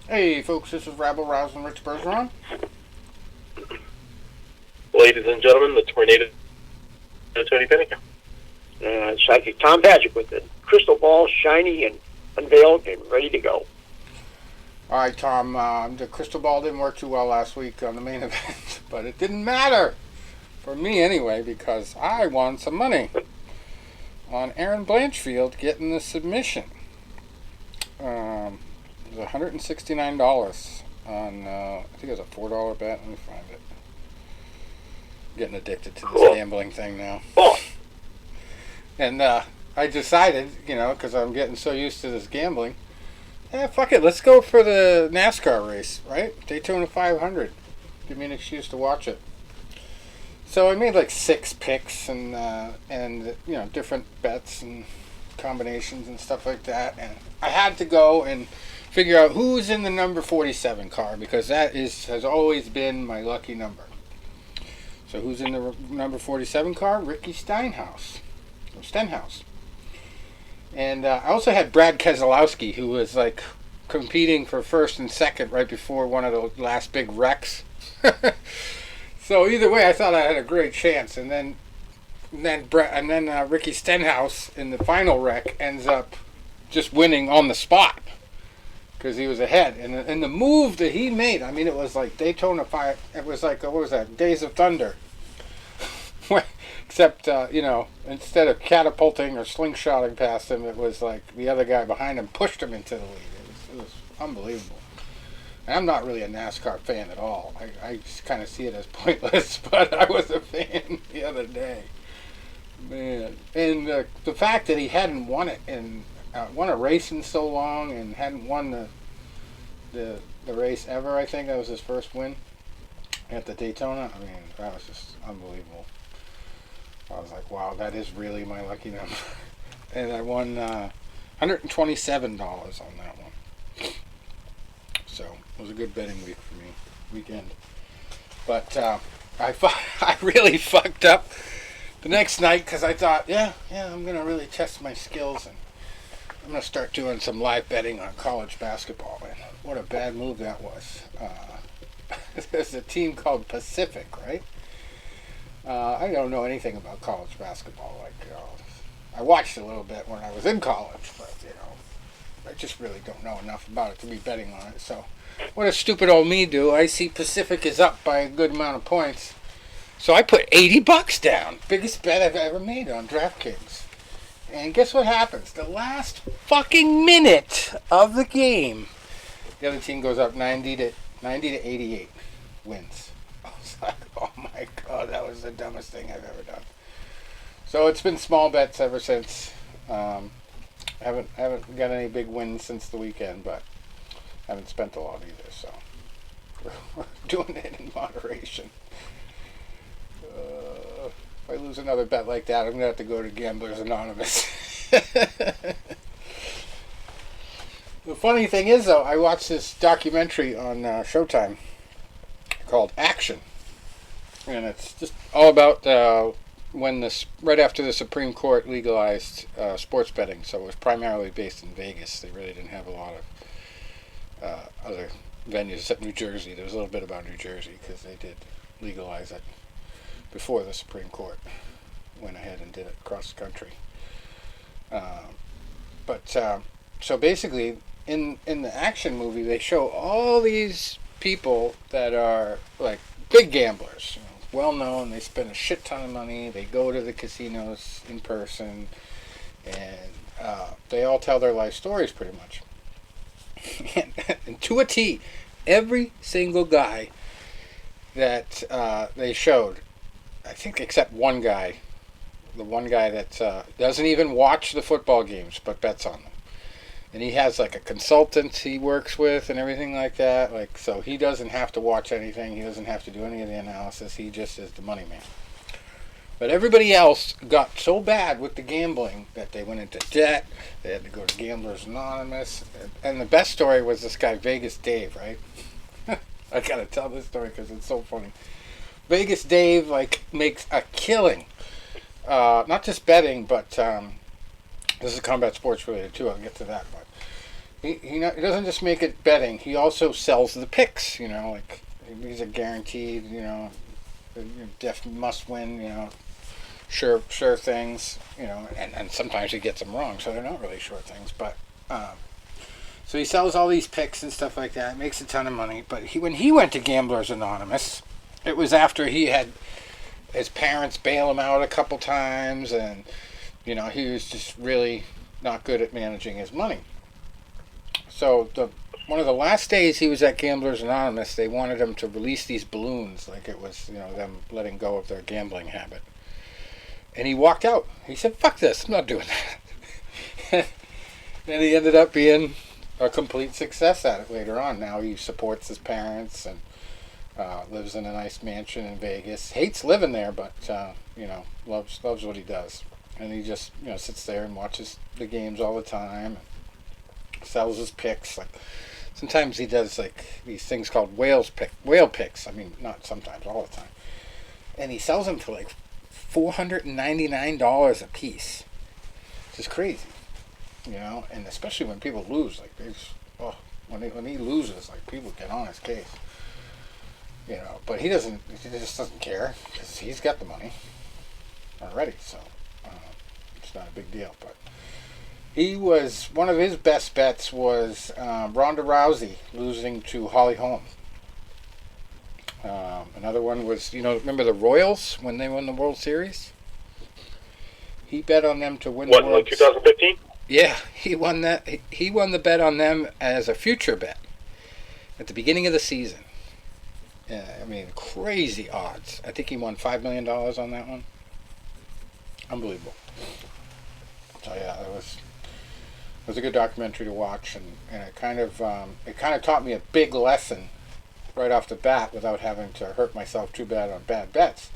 Hey, folks, this is Rabble Rouse and Rich Bergeron. Ladies and gentlemen, the tornado, Tony Pennick. Psychic Tom Patrick with the crystal ball shiny and unveiled and ready to go. All right, Tom, the crystal ball didn't work too well last week on the main event, but it didn't matter. For me, anyway, because I won some money on Aaron Blanchfield getting the submission. It was $169 on, I think it was a $4 bet. Let me find it. Getting addicted to this gambling thing now. And I decided, because I'm getting so used to this gambling, fuck it, let's go for the NASCAR race, right? Daytona 500. Give me an excuse to watch it. So I made like 6 picks and different bets and combinations and stuff like that. And I had to go and figure out who's in the number 47 car because that has always been my lucky number. So who's in the number 47 car? Ricky Stenhouse. And I also had Brad Keselowski, who was like competing for first and second right before one of the last big wrecks. So either way, I thought I had a great chance. And then Ricky Stenhouse in the final wreck ends up just winning on the spot because he was ahead. And the move that he made, I mean, it was like Daytona 5. It was like, what was that? Days of Thunder. Except, instead of catapulting or slingshotting past him, it was like the other guy behind him pushed him into the lead. It was unbelievable. And I'm not really a NASCAR fan at all. I just kind of see it as pointless, but I was a fan the other day. Man. And the fact that he hadn't won it and won a race in so long and hadn't won the race ever, I think that was his first win at the Daytona. I mean, that was just unbelievable. I was like, wow, that is really my lucky number. And I won $127 on that one. So it was a good betting weekend. But I really fucked up the next night because I thought, I'm going to really test my skills and I'm going to start doing some live betting on college basketball. And what a bad move that was. There's a team called Pacific, right? I don't know anything about college basketball. I watched a little bit when I was in college, but I just really don't know enough about it to be betting on it. So, what does stupid old me do? I see Pacific is up by a good amount of points, so I put $80 down. Biggest bet I've ever made on DraftKings. And guess what happens? The last fucking minute of the game, the other team goes up 90 to 88, wins. Oh my god, that was the dumbest thing I've ever done. So it's been small bets ever since. Haven't got any big wins since the weekend, but haven't spent a lot either. So we're doing it in moderation. If I lose another bet like that, I'm gonna have to go to Gamblers Anonymous. The funny thing is, though, I watched this documentary on Showtime called Action. And it's just all about right after the Supreme Court legalized sports betting. So it was primarily based in Vegas. They really didn't have a lot of other venues except New Jersey. There was a little bit about New Jersey because they did legalize it before the Supreme Court went ahead and did it across the country. So basically, in the Action movie, they show all these people that are like big gamblers. Well known, they spend a shit ton of money, they go to the casinos in person, and they all tell their life stories pretty much. And to a T, every single guy that they showed, I think except one guy, the one guy that doesn't even watch the football games but bets on them. And he has like a consultant he works with and everything like that. So he doesn't have to watch anything. He doesn't have to do any of the analysis. He just is the money man. But everybody else got so bad with the gambling that they went into debt. They had to go to Gamblers Anonymous. And the best story was this guy, Vegas Dave, right? I gotta tell this story because it's so funny. Vegas Dave makes a killing. Not just betting, but this is combat sports related too. I'll get to that. But he doesn't just make it betting. He also sells the picks. Like these are guaranteed. Def must win. Sure things. And sometimes he gets them wrong, so they're not really sure things. But so he sells all these picks and stuff like that. Makes a ton of money. But when he went to Gamblers Anonymous, it was after he had his parents bail him out a couple times, and he was just really not good at managing his money. So one of the last days he was at Gamblers Anonymous, they wanted him to release these balloons, like it was them letting go of their gambling habit. And he walked out. He said, "Fuck this! I'm not doing that." And he ended up being a complete success at it later on. Now he supports his parents and lives in a nice mansion in Vegas. Hates living there, but loves what he does. And he just sits there and watches the games all the time. Sells his picks. Like sometimes he does like these things called whale picks. I mean, not sometimes, all the time. And he sells them for like $499 a piece. Which is crazy, And especially when people lose, like when he loses, like people get on his case. But he just doesn't care because he's got the money already, so it's not a big deal. But he was one of his best bets was Ronda Rousey losing to Holly Holm. Another one was remember the Royals when they won the World Series? He bet on them to win the World. Like 2015? Yeah, he won that. He won the bet on them as a future bet at the beginning of the season. I mean, crazy odds. I think he won $5 million on that one. Unbelievable. So yeah, it was a good documentary to watch, and it kind of taught me a big lesson right off the bat without having to hurt myself too bad on bad bets,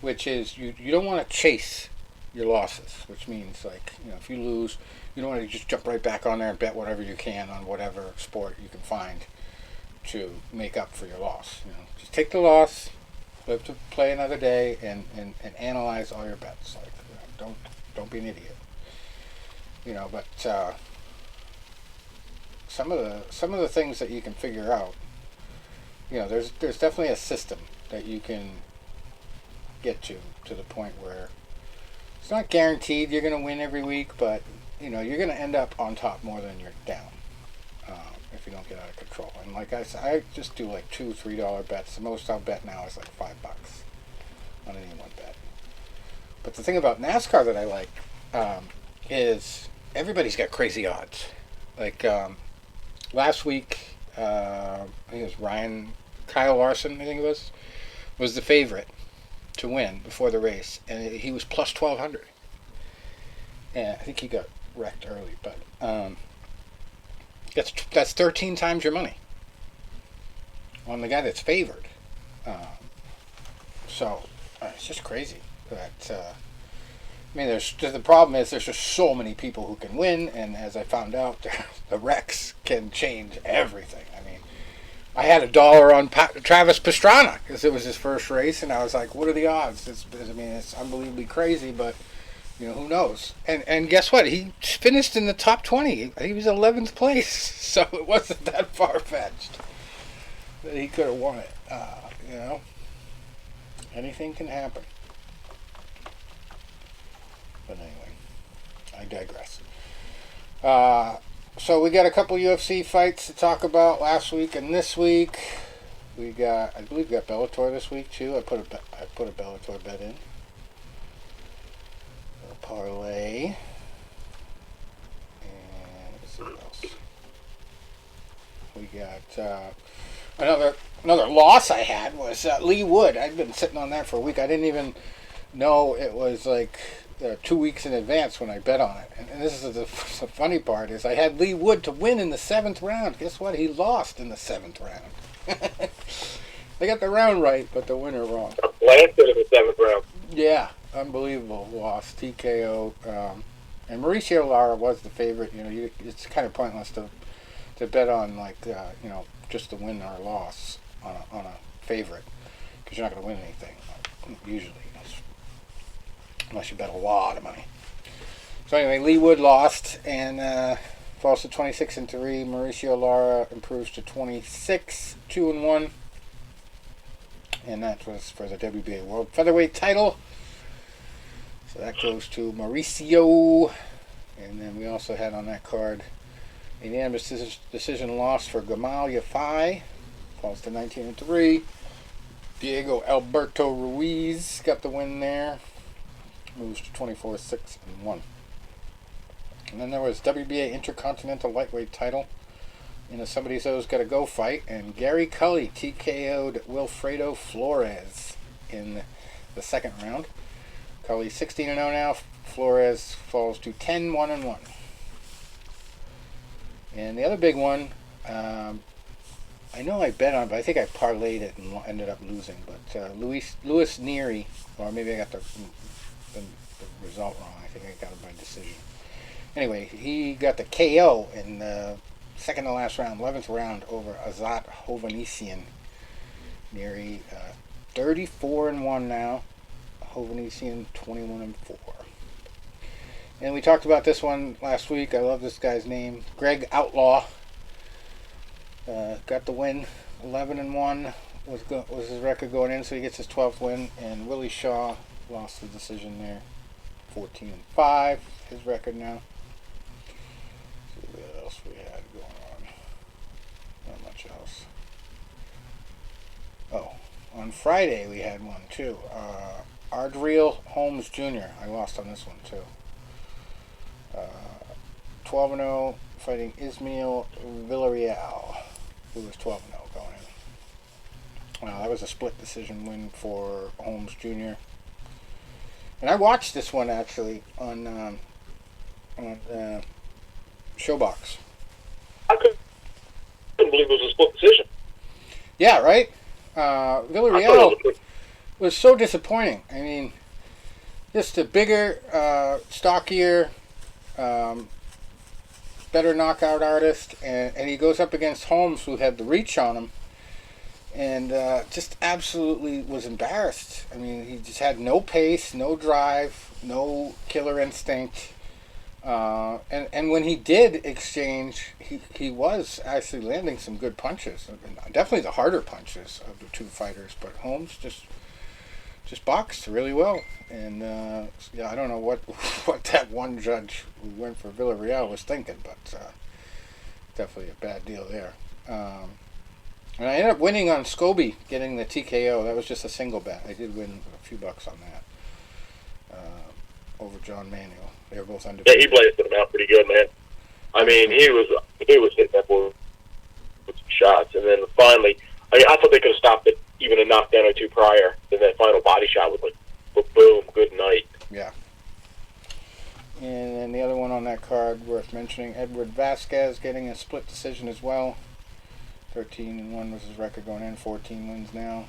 which is you don't want to chase your losses, which means like if you lose, you don't want to just jump right back on there and bet whatever you can on whatever sport you can find to make up for your loss. Just take the loss, live to play another day, and analyze all your bets. Like don't be an idiot. But some of the things that you can figure out, there's definitely a system that you can get to the point where it's not guaranteed you're going to win every week, but you're going to end up on top more than you're down if you don't get out of control. And like I said, I just do like $2-3 bets. The most I'll bet now is like $5 on any one bet. But the thing about NASCAR that I like is everybody's got crazy odds. Like last week, I think it was Kyle Larson, I think it was the favorite to win before the race, and he was plus 1,200. And I think he got wrecked early, but that's 13 times your money on the guy that's favored. So it's just crazy. That the problem is there's just so many people who can win, and as I found out, the wrecks can change everything. I mean, I had $1 on Travis Pastrana because it was his first race, and I was like, "What are the odds?" It's unbelievably crazy, but who knows? And guess what? He finished in the top 20. He was 11th place, so it wasn't that far fetched that he could have won it. Anything can happen. But anyway, I digress. So we got a couple UFC fights to talk about last week and this week. I believe we got Bellator this week too. I put a Bellator bet in. A parlay. And let's see what else. We got another loss I had was Lee Wood. I'd been sitting on that for a week. I didn't even know it was like 2 weeks in advance when I bet on it. And this is the funny part is I had Lee Wood to win in the 7th round. Guess what? He lost in the 7th round. They got the round right, but the winner wrong. Blasted in the 7th round. Yeah, unbelievable loss. TKO. And Mauricio Lara was the favorite. It's kind of pointless to bet on like just the win or loss on a favorite because you're not going to win anything usually. Unless you bet a lot of money. So anyway, Lee Wood lost, and falls to 26-3. Mauricio Lara improves to 26-2-1. And that was for the WBA World Featherweight title. So that goes to Mauricio. And then we also had on that card a unanimous decision loss for Gamal Yafai. Falls to 19-3. Diego Alberto Ruiz got the win there. Moves to 24-6-1. And then there was WBA Intercontinental Lightweight title in a Somebody So's Gotta Go fight. And Gary Cully TKO'd Wilfredo Flores in the second round. Cully 16-0 now. Flores falls to 10-1-1. And the other big one, I know I bet on it, but I think I parlayed it and ended up losing. But Louis Neary, or maybe I got the result wrong. I think I got it by decision. Anyway, he got the KO in the second to last round, 11th round, over Azat Hovhannissian. Neary 34-1 now. Hovhannissian 21-4. And we talked about this one last week. I love this guy's name. Greg Outlaw got the win. 11-1 was his record going in, so he gets his 12th win. And Willie Shaw lost the decision there. 14-5, his record now. Let's see what else we had going on. Not much else. Oh, on Friday we had one too. Ardreal Holmes Jr. I lost on this one too. 12-0, fighting Ismail Villarreal, who was 12-0 going in. That was a split decision win for Holmes Jr. And I watched this one actually on Showbox. I couldn't believe it was a split decision. Yeah, right? Villarreal was so disappointing. I mean, just a bigger, stockier, better knockout artist, and he goes up against Holmes, who had the reach on him, and just absolutely was embarrassed. I mean, he just had no pace, no drive, no killer instinct, and when he did exchange, he was actually landing some good punches, definitely the harder punches of the two fighters, but Holmes just boxed really well. And yeah, I don't know what that one judge who went for Villarreal was thinking, but definitely a bad deal there. And I ended up winning on Scobie, getting the TKO. That was just a single bet. I did win a few bucks on that over John Manuel. They were both undefeated. Yeah, he blasted him out pretty good, man. I mean, he was hitting that boy with some shots, and then finally, I thought they could have stopped it even a knockdown or two prior. Then that final body shot was like, boom, good night. Yeah. And then the other one on that card worth mentioning, Edward Vasquez getting a split decision as well. 13-1 was his record going in, 14 wins now.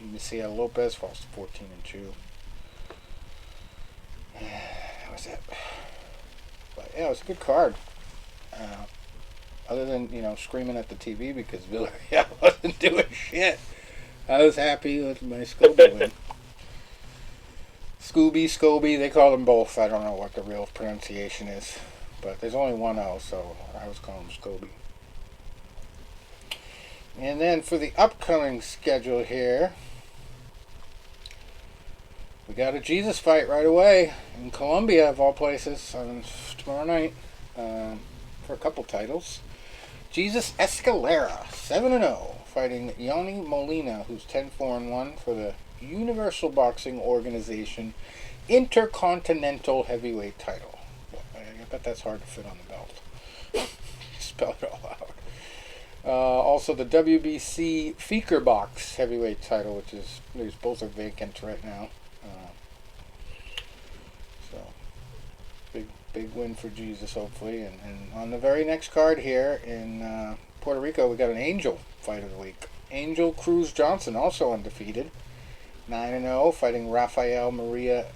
Messiah Lopez falls to 14-2. That was it. But yeah, it was a good card. Other than, screaming at the TV because Villarreal wasn't doing shit. I was happy with my Scobie win. Scobie, they call them both. I don't know what the real pronunciation is. But there's only one O, so I was calling him Scobie. And then for the upcoming schedule here, we got a Jesus fight right away in Colombia, of all places, on tomorrow night for a couple titles. Jesus Escalera, 7-0, fighting Yanni Molina, who's 10-4-1 for the Universal Boxing Organization Intercontinental Heavyweight title. I bet that's hard to fit on the belt. Spell it all out. Also the WBC Feker Box Heavyweight title, which is, these both are vacant right now. So big win for Jesus, hopefully. And on the very next card here in Puerto Rico, we got an Angel fight of the week. Angel Cruz Johnson, also undefeated, 9-0, fighting Rafael Maria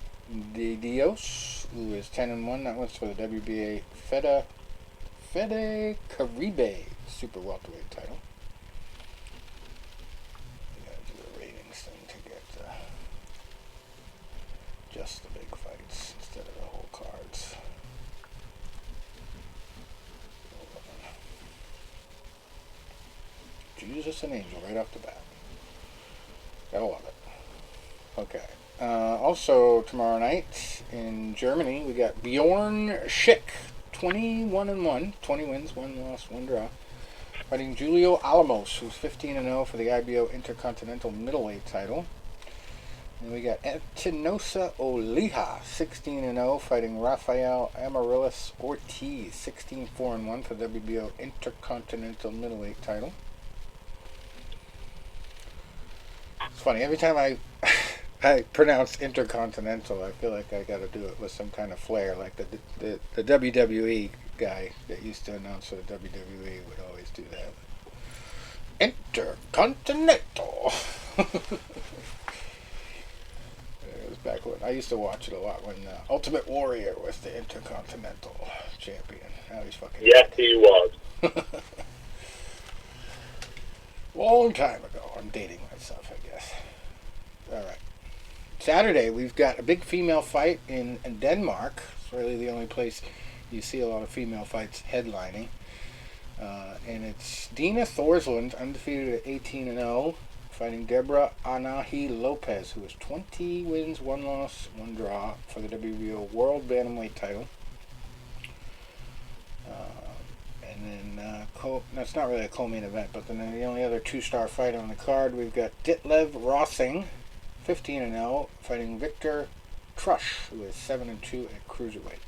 de Dios, who is 10-1. That one's for the WBA Fede Caribe Super Welterweight title. You gotta do a ratings thing to get just the big fights instead of the whole cards. Jesus and Angel right off the bat. Gotta love it. Okay. Also, tomorrow night in Germany, we got Bjorn Schick, 21-1, 20 wins, 1 loss, 1 draw, fighting Julio Alamos, who's 15-0 for the IBO Intercontinental Middleweight title. And we got Espinosa Olija, 16-0, fighting Rafael Amaryllis Ortiz, 16-4-1 for the WBO Intercontinental Middleweight title. It's funny, every time I pronounce Intercontinental, I feel like I got to do it with some kind of flair, like the WWE guy that used to announce for the WWE would always do that. Intercontinental. It was back when I used to watch it a lot when Ultimate Warrior was the Intercontinental champion. Now he's fucking. Yes, he was. Long time ago. I'm dating myself, I guess. All right. Saturday, we've got a big female fight in Denmark. It's really the only place you see a lot of female fights headlining. And it's Dina Thorsland, undefeated at 18-0, fighting Deborah Anahi Lopez, who is 20 wins, 1 loss, 1 draw for the WBO World Bantamweight title. And then, that's not really a co-main event, but then the only other 2-star fight on the card, we've got Ditlev Rossing, 15-0, fighting Victor Trush, who is 7-2 at cruiserweight.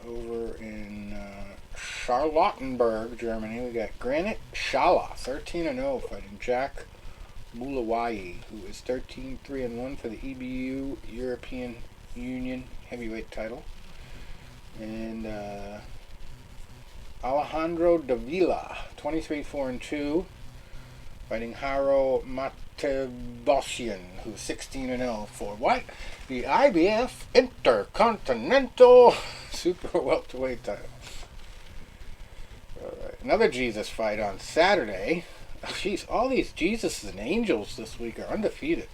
Over in Charlottenburg, Germany, we got Granit Xhela, 13-0, fighting Jack Mulawai, who is 13-3-1 for the EBU European Union heavyweight title. And Alejandro Davila, 23-4-2, fighting Haro Matebosyan, who's 16-0 for what? The IBF Intercontinental Super Welterweight title. All right. Another Jesus fight on Saturday. Jeez, all these Jesuses and Angels this week are undefeated.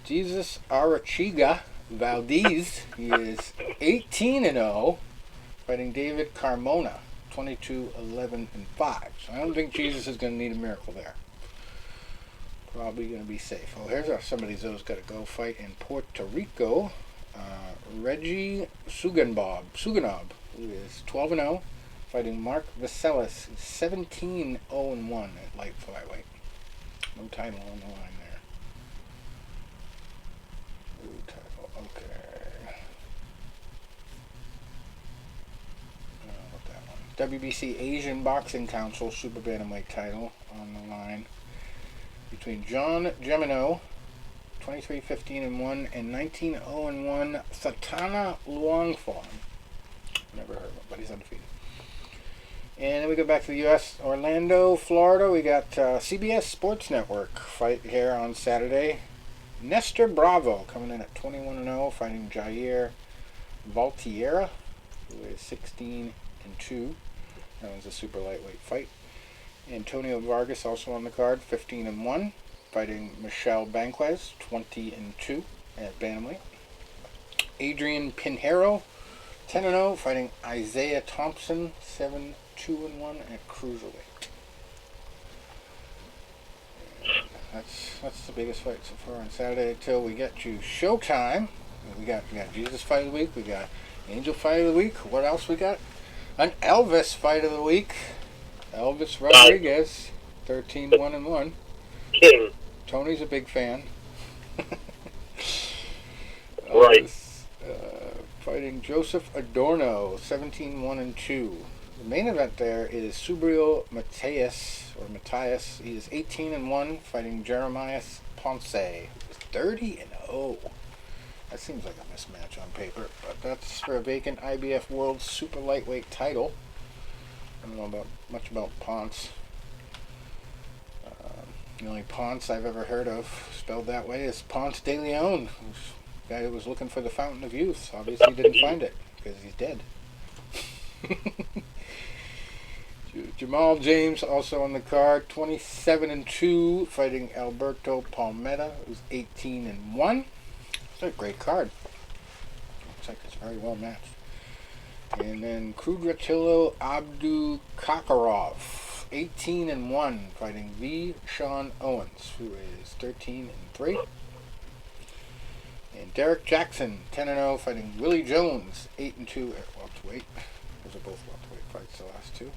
Jesus Arachiga Valdez, he is 18-0, fighting David Carmona, 22-11-5. So I don't think Jesus is going to need a miracle there. Probably going to be safe. Oh, here's how somebody's got to go fight in Puerto Rico. Reggie Suganov, who is 12-0, fighting Mark Vaselis, 17-0-1 at light flyweight. No title on the line there. No title, okay. What that one? WBC Asian Boxing Council Super Bantamweight title on the line between John Gemino, 23-15-1, and 19-0-1 Satana Luangfong. Never heard of him, but he's undefeated. And then we go back to the U.S. Orlando, Florida. We got CBS Sports Network fight here on Saturday. Nestor Bravo coming in at 21-0, fighting Jair Valtierra, who is 16-2. That was a super lightweight fight. Antonio Vargas also on the card, 15-1, fighting Michelle Banquez, 20-2 at bantamweight. Adrian Pinheiro, 10-0, fighting Isaiah Thompson, 7-2-1 at cruiserweight. And that's the biggest fight so far on Saturday until we get to Showtime. We got Jesus fight of the week. We got Angel fight of the week. What else we got? An Elvis fight of the week. Elvis Rodriguez, 13-1-1. King. Tony's a big fan. Right. Fighting Joseph Adorno, 17-1-2. The main event there is Subriel Matthias. He is 18-1, fighting Jeremias Ponce, who is 30-0. That seems like a mismatch on paper, but that's for a vacant IBF World Super Lightweight title. I don't know much about Ponce. The only Ponce I've ever heard of spelled that way is Ponce de Leon, the guy who was looking for the Fountain of Youth. Obviously didn't find it because he's dead. Jamal James also on the card, 27-2, fighting Alberto Palmetta, who's 18-1. It's a great card. like it's very well matched. And then Kudratilo Abdukakarov, 18-1, fighting V. Sean Owens, who is 13-3. And Derek Jackson, 10-0, fighting Willie Jones, 8-2 at welterweight. Those are both welterweight fights, the last two.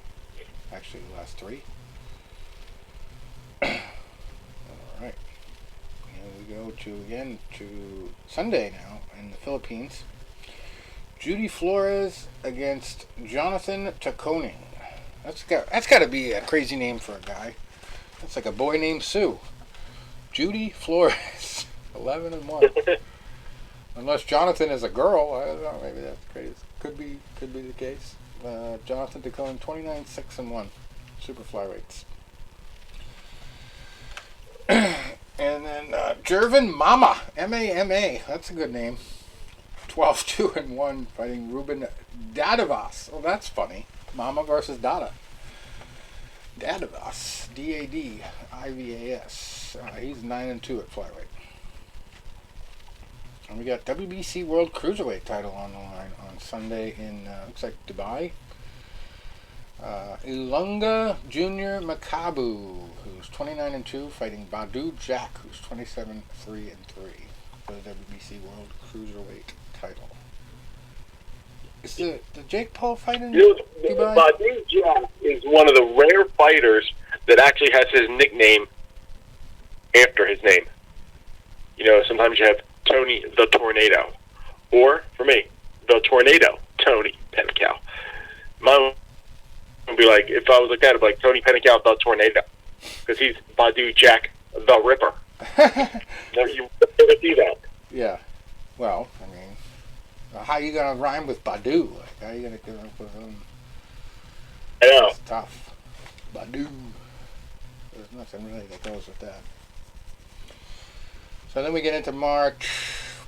Actually, the last three. Alright. And we go to Sunday now in the Philippines. Judy Flores against Jonathan Takoning. That's got to be a crazy name for a guy. That's like a boy named Sue. Judy Flores, 11-1. Unless Jonathan is a girl, I don't know. Maybe that's crazy. Could be the case. Jonathan Takoning, 29-6-1, super flyweights. And then Jervin Mama, M-A-M-A. That's a good name. 12-2-1, fighting Ruben Dadivas. Oh, that's funny. Mama versus Dada. Dadivas, D-A-D-I-V-A-S. He's 9-2 at flyweight. And we got WBC World Cruiserweight title on the line on Sunday in, looks like Dubai. Ilunga Jr. Makabu, who's 29-2, fighting Badu Jack, who's 27-3-3 for the WBC World Cruiserweight title. Is the Jake Paul fight in Dubai? Badu Jack is one of the rare fighters that actually has his nickname after his name. You know, sometimes you have Tony the Tornado, or for me, the Tornado, Tony Pennecow. Mine would be like, if I was like that, I'd be like Tony Pennecow the Tornado, because he's Badu Jack the Ripper. You never see that. Yeah. Well, I mean, how are you gonna rhyme with Badu? Like, how are you gonna come up with him? I know. It's tough. Badu. There's nothing really that goes with that. So then we get into March.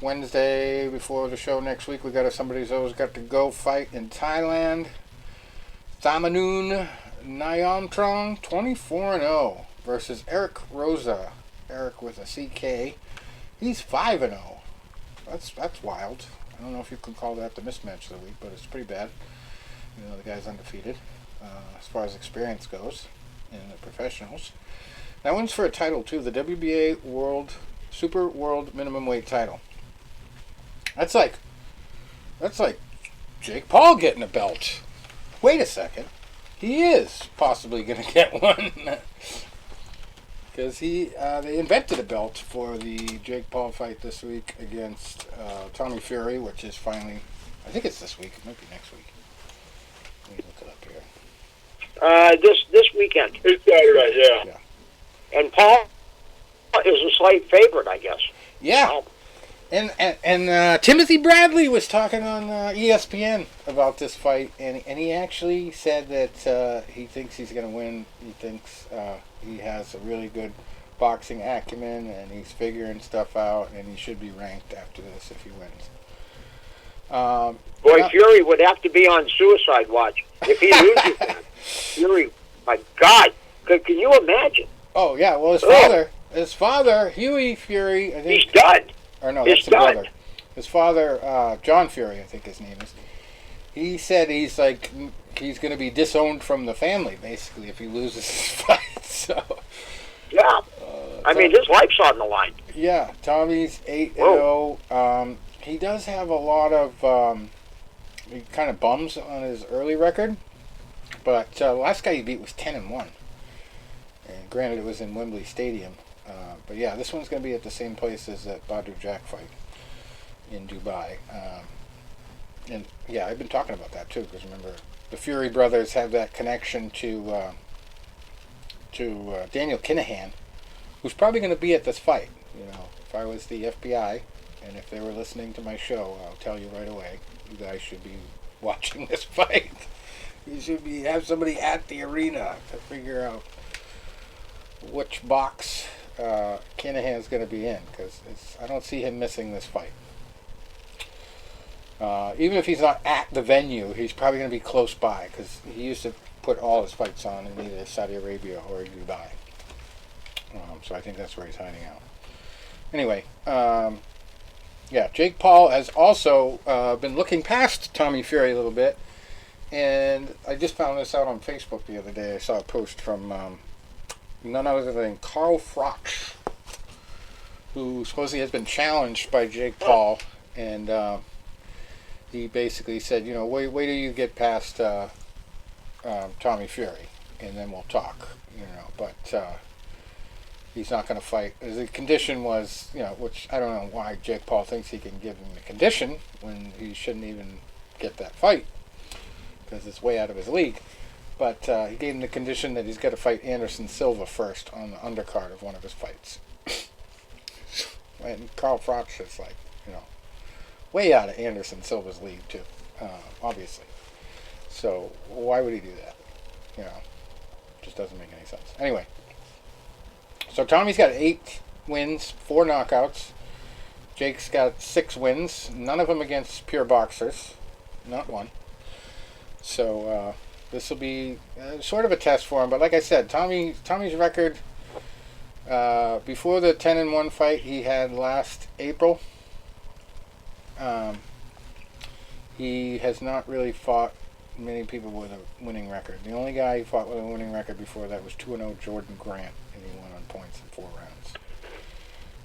Wednesday before the show next week, we got somebody's always got to go fight in Thailand. Thamanoon Nyamtrong, 24-0 versus Eric Rosa. Eric with a CK. He's 5-0. That's wild. I don't know if you can call that the mismatch of the week, but it's pretty bad. You know, the guy's undefeated as far as experience goes in the professionals. That one's for a title too, the WBA Super World Minimum Weight title. That's like Jake Paul getting a belt. Wait a second. He is possibly going to get one. Because they invented a belt for the Jake Paul fight this week against Tommy Fury, which is finally, I think it's this week. It might be next week. Let me look it up here. This weekend. It's Saturday, yeah. And Paul is a slight favorite, I guess. Yeah. Wow. And Timothy Bradley was talking on ESPN about this fight, and he actually said that he thinks he's going to win. He thinks he has a really good boxing acumen, and he's figuring stuff out, and he should be ranked after this if he wins. Fury would have to be on suicide watch if he loses that. Fury, my God, can you imagine? Oh yeah, well his father, Huey Fury, I think he's done. Or no, that's the brother. His father, John Fury, I think his name is. He said he's going to be disowned from the family, basically, if he loses his fight. So. Yeah. I mean, his life's on the line. Yeah, Tommy's 8-0. He does have a lot of kind of bums on his early record, but the last guy he beat was 10-1. And granted, it was in Wembley Stadium. But yeah, this one's going to be at the same place as that Badu Jack fight in Dubai. And yeah, I've been talking about that too, because remember, the Fury brothers have that connection to Daniel Kinahan, who's probably going to be at this fight. You know, if I was the FBI, and if they were listening to my show, I'll tell you right away, you guys should be watching this fight. You should have somebody at the arena to figure out which box Kinahan's going to be in, because I don't see him missing this fight. Even if he's not at the venue, he's probably going to be close by, because he used to put all his fights on in either Saudi Arabia or Dubai. So I think that's where he's hiding out. Anyway, Yeah, Jake Paul has also been looking past Tommy Fury a little bit, and I just found this out on Facebook the other day. I saw a post from none other than Carl Froch, who supposedly has been challenged by Jake Paul, and he basically said, wait till you get past Tommy Fury, and then we'll talk, but he's not going to fight. The condition was, which I don't know why Jake Paul thinks he can give him the condition when he shouldn't even get that fight, because it's way out of his league. But he gave him the condition that he's got to fight Anderson Silva first on the undercard of one of his fights. And Carl Froch is like, way out of Anderson Silva's league too, obviously. So why would he do that? Just doesn't make any sense. Anyway, so Tommy's got 8 wins, 4 knockouts. Jake's got 6 wins, none of them against pure boxers, not one. So this will be sort of a test for him. But like I said, Tommy's record before the 10-1 fight he had last April, he has not really fought many people with a winning record. The only guy he fought with a winning record before that was 2-0 Jordan Grant, and he won on points in 4 rounds.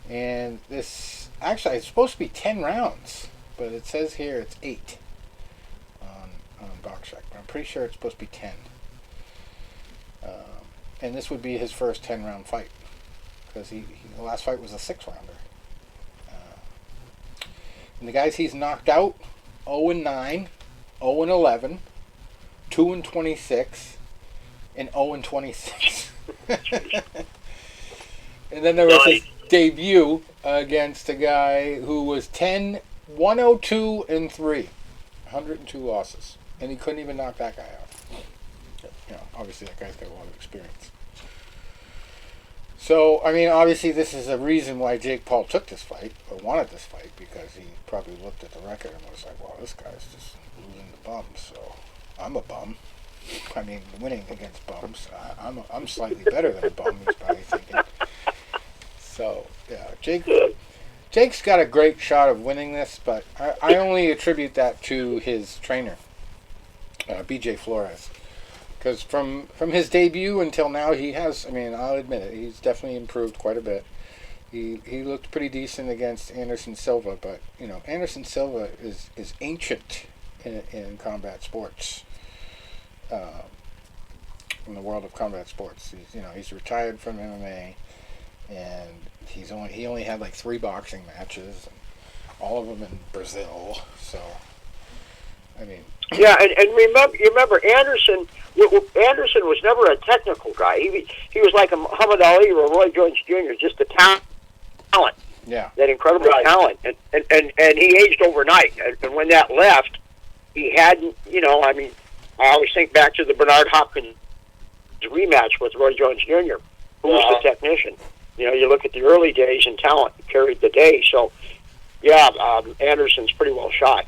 And this, actually, it's supposed to be 10 rounds, but it says here it's 8 on BoxRec. But I'm pretty sure it's supposed to be 10. And this would be his first 10-round fight, because the last fight was a 6-rounder. And the guys he's knocked out, 0-9, 0-11, 2-26, and 0-26. And then there was his debut against a guy who was 102 and 3, 102 losses, and he couldn't even knock that guy out. Obviously that guy's got a lot of experience. So, I mean, obviously this is a reason why Jake Paul took this fight, or wanted this fight, because he probably looked at the record and was like, well, this guy's just losing to bums, so I'm a bum. I mean, winning against bums. I'm slightly better than a bum, he's probably thinking. So, yeah, Jake's got a great shot of winning this, but I only attribute that to his trainer, BJ Flores. Because from his debut until now, he has, I mean, I'll admit it, he's definitely improved quite a bit. He looked pretty decent against Anderson Silva, but, Anderson Silva is ancient in combat sports, in the world of combat sports. He's retired from MMA, and he only had like 3 boxing matches, and all of them in Brazil, so, I mean... Yeah, and you remember Anderson was never a technical guy. He was like a Muhammad Ali or a Roy Jones Jr., just a talent. Yeah. That incredible talent. And he aged overnight. And when that left, he hadn't, I always think back to the Bernard Hopkins rematch with Roy Jones Jr., who was the technician. You look at the early days and talent carried the day. So, yeah, Anderson's pretty well shot.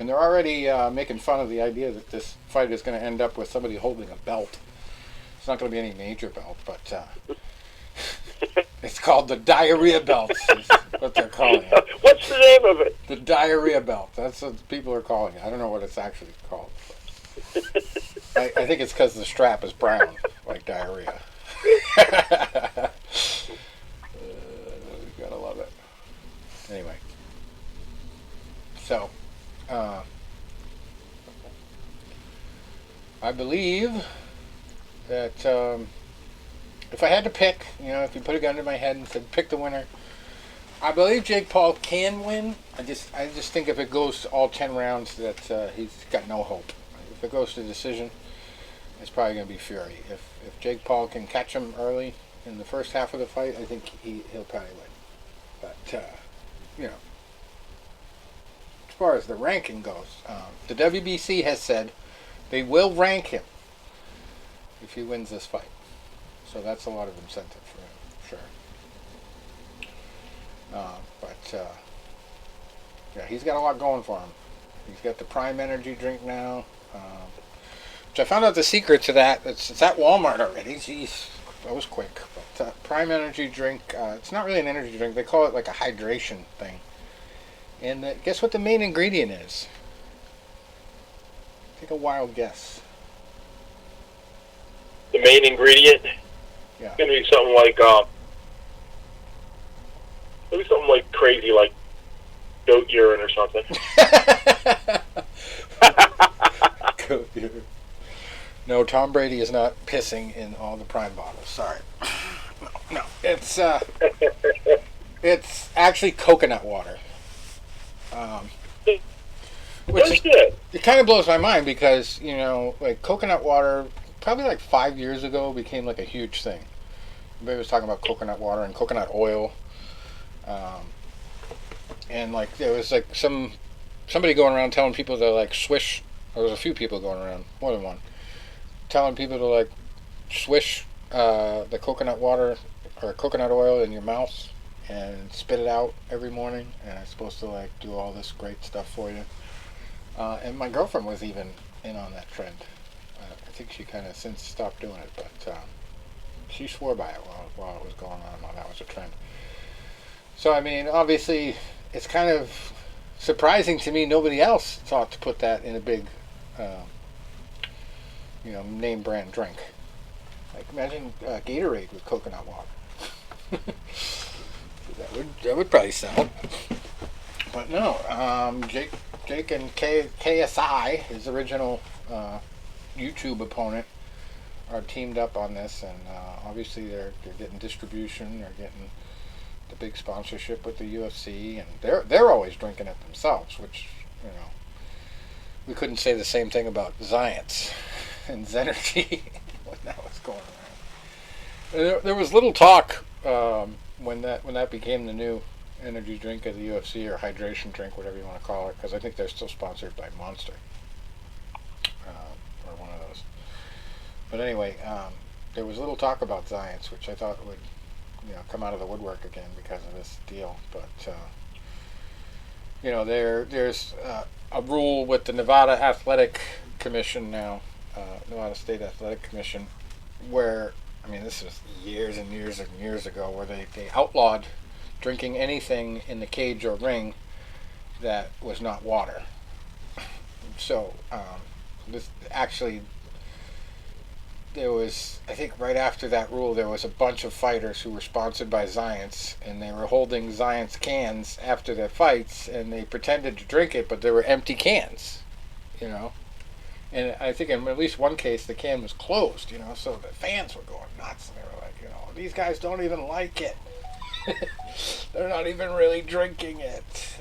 And they're already making fun of the idea that this fight is going to end up with somebody holding a belt. It's not going to be any major belt, but it's called the diarrhea belt, is what they're calling it. What's the name of it? The diarrhea belt. That's what people are calling it. I don't know what it's actually called. I think it's because the strap is brown, like diarrhea. Gotta love it. Anyway. So... I believe that if I had to pick, if you put a gun to my head and said pick the winner, I believe Jake Paul can win. I just think if it goes to all 10 rounds that he's got no hope. If it goes to decision, it's probably going to be Fury. If Jake Paul can catch him early in the first half of the fight, I think he'll probably win. But, as far as the ranking goes, the WBC has said they will rank him if he wins this fight. So that's a lot of incentive for him, sure. Yeah, he's got a lot going for him. He's got the Prime Energy drink now, which I found out the secret to that. It's at Walmart already. Jeez, that was quick. But Prime Energy drink, it's not really an energy drink. They call it like a hydration thing. And guess what the main ingredient is? Take a wild guess. The main ingredient? Yeah. It's gonna be something like crazy, like goat urine or something. Goat urine. No, Tom Brady is not pissing in all the Prime bottles. Sorry. No. It's actually coconut water. Which it kind of blows my mind because, like coconut water, probably like 5 years ago, became like a huge thing. Everybody was talking about coconut water and coconut oil. And like there was like somebody going around telling people to like swish. There was a few people going around, more than one, telling people to like swish the coconut water or coconut oil in your mouth and spit it out every morning, and it's supposed to like do all this great stuff for you. And my girlfriend was even in on that trend. I think she kind of since stopped doing it, but she swore by it while it was going on, while that was a trend. So I mean, obviously, it's kind of surprising to me nobody else thought to put that in a big, name brand drink. Like imagine Gatorade with coconut water. that would probably sell. But no, Jake and KSI, his original YouTube opponent, are teamed up on this, and obviously they're getting distribution, they're getting the big sponsorship with the UFC, and they're always drinking it themselves, which we couldn't say the same thing about Zions and Zenergy when that was going around. There was little talk when that became the new energy drink of the UFC, or hydration drink, whatever you want to call it, because I think they're still sponsored by Monster or one of those. But anyway, there was little talk about Zions, which I thought would come out of the woodwork again because of this deal. But there's a rule with the Nevada Athletic Commission now, Nevada State Athletic Commission, where this was years and years and years ago, where they outlawed drinking anything in the cage or ring that was not water. So this actually, there was, I think right after that rule, there was a bunch of fighters who were sponsored by Zions, and they were holding Zions cans after their fights, and they pretended to drink it, but they were empty cans, And I think in at least one case, the can was closed, so the fans were going nuts, and they were like, these guys don't even like it. They're not even really drinking it.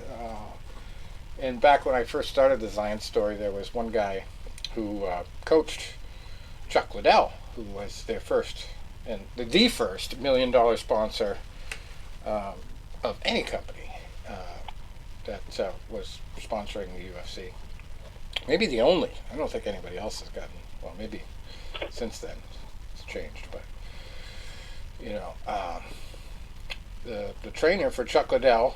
And back when I first started the Zion story, there was one guy who coached Chuck Liddell, who was their first and the first $1 million sponsor of any company that was sponsoring the UFC. Maybe the only. I don't think anybody else has gotten. Well, maybe since then it's changed, but the trainer for Chuck Liddell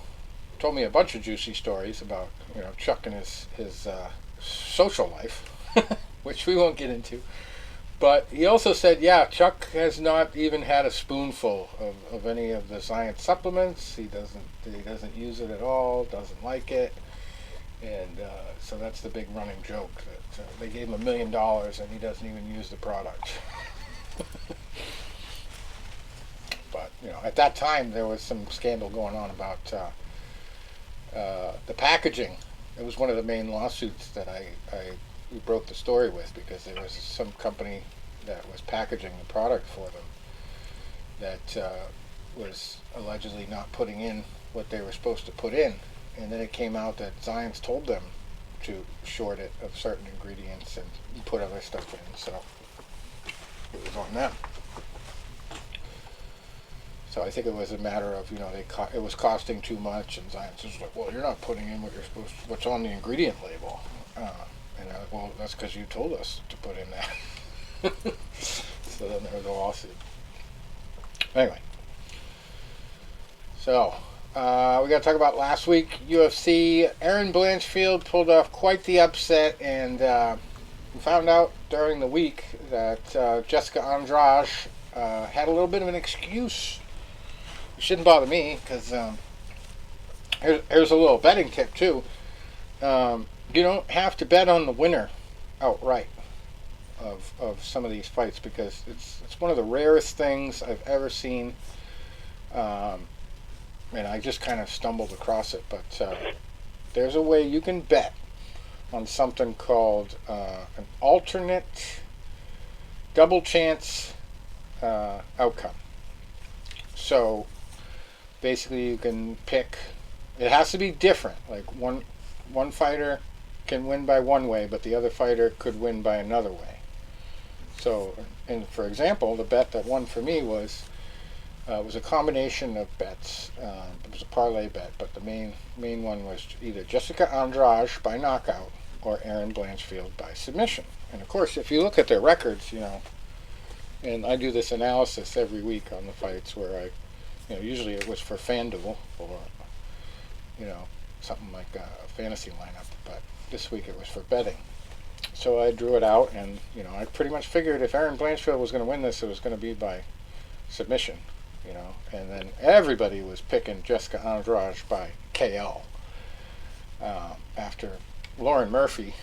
told me a bunch of juicy stories about Chuck and his social life, which we won't get into. But he also said, Chuck has not even had a spoonful of any of the science supplements. He doesn't use it at all. Doesn't like it, and so that's the big running joke that they gave him $1 million and he doesn't even use the product. But at that time there was some scandal going on about the packaging. It was one of the main lawsuits that we broke the story with, because there was some company that was packaging the product for them that was allegedly not putting in what they were supposed to put in, and then it came out that Zions told them to short it of certain ingredients and put other stuff in, so it was on them. So I think it was a matter of, it was costing too much, and Zions was like, well, you're not putting in what's on the ingredient label. And I was like, well, that's because you told us to put in that. So then there was a lawsuit. Anyway. So, we got to talk about last week, UFC. Erin Blanchfield pulled off quite the upset, and we found out during the week that Jessica Andrade had a little bit of an excuse. It shouldn't bother me, because Here's a little betting tip too. You don't have to bet on the winner outright of some of these fights, because it's one of the rarest things I've ever seen. And I just kind of stumbled across it, but there's a way you can bet on something called an alternate double chance outcome. So basically, you can pick. It has to be different. Like one fighter can win by one way, but the other fighter could win by another way. So, and for example, the bet that won for me was a combination of bets. It was a parlay bet, but the main one was either Jessica Andrade by knockout or Erin Blanchfield by submission. And of course, if you look at their records, and I do this analysis every week on the fights where usually it was for FanDuel or, something like a fantasy lineup, but this week it was for betting. So I drew it out, and, I pretty much figured if Erin Blanchfield was going to win this, it was going to be by submission, and then everybody was picking Jessica Andrade by KO after Lauren Murphy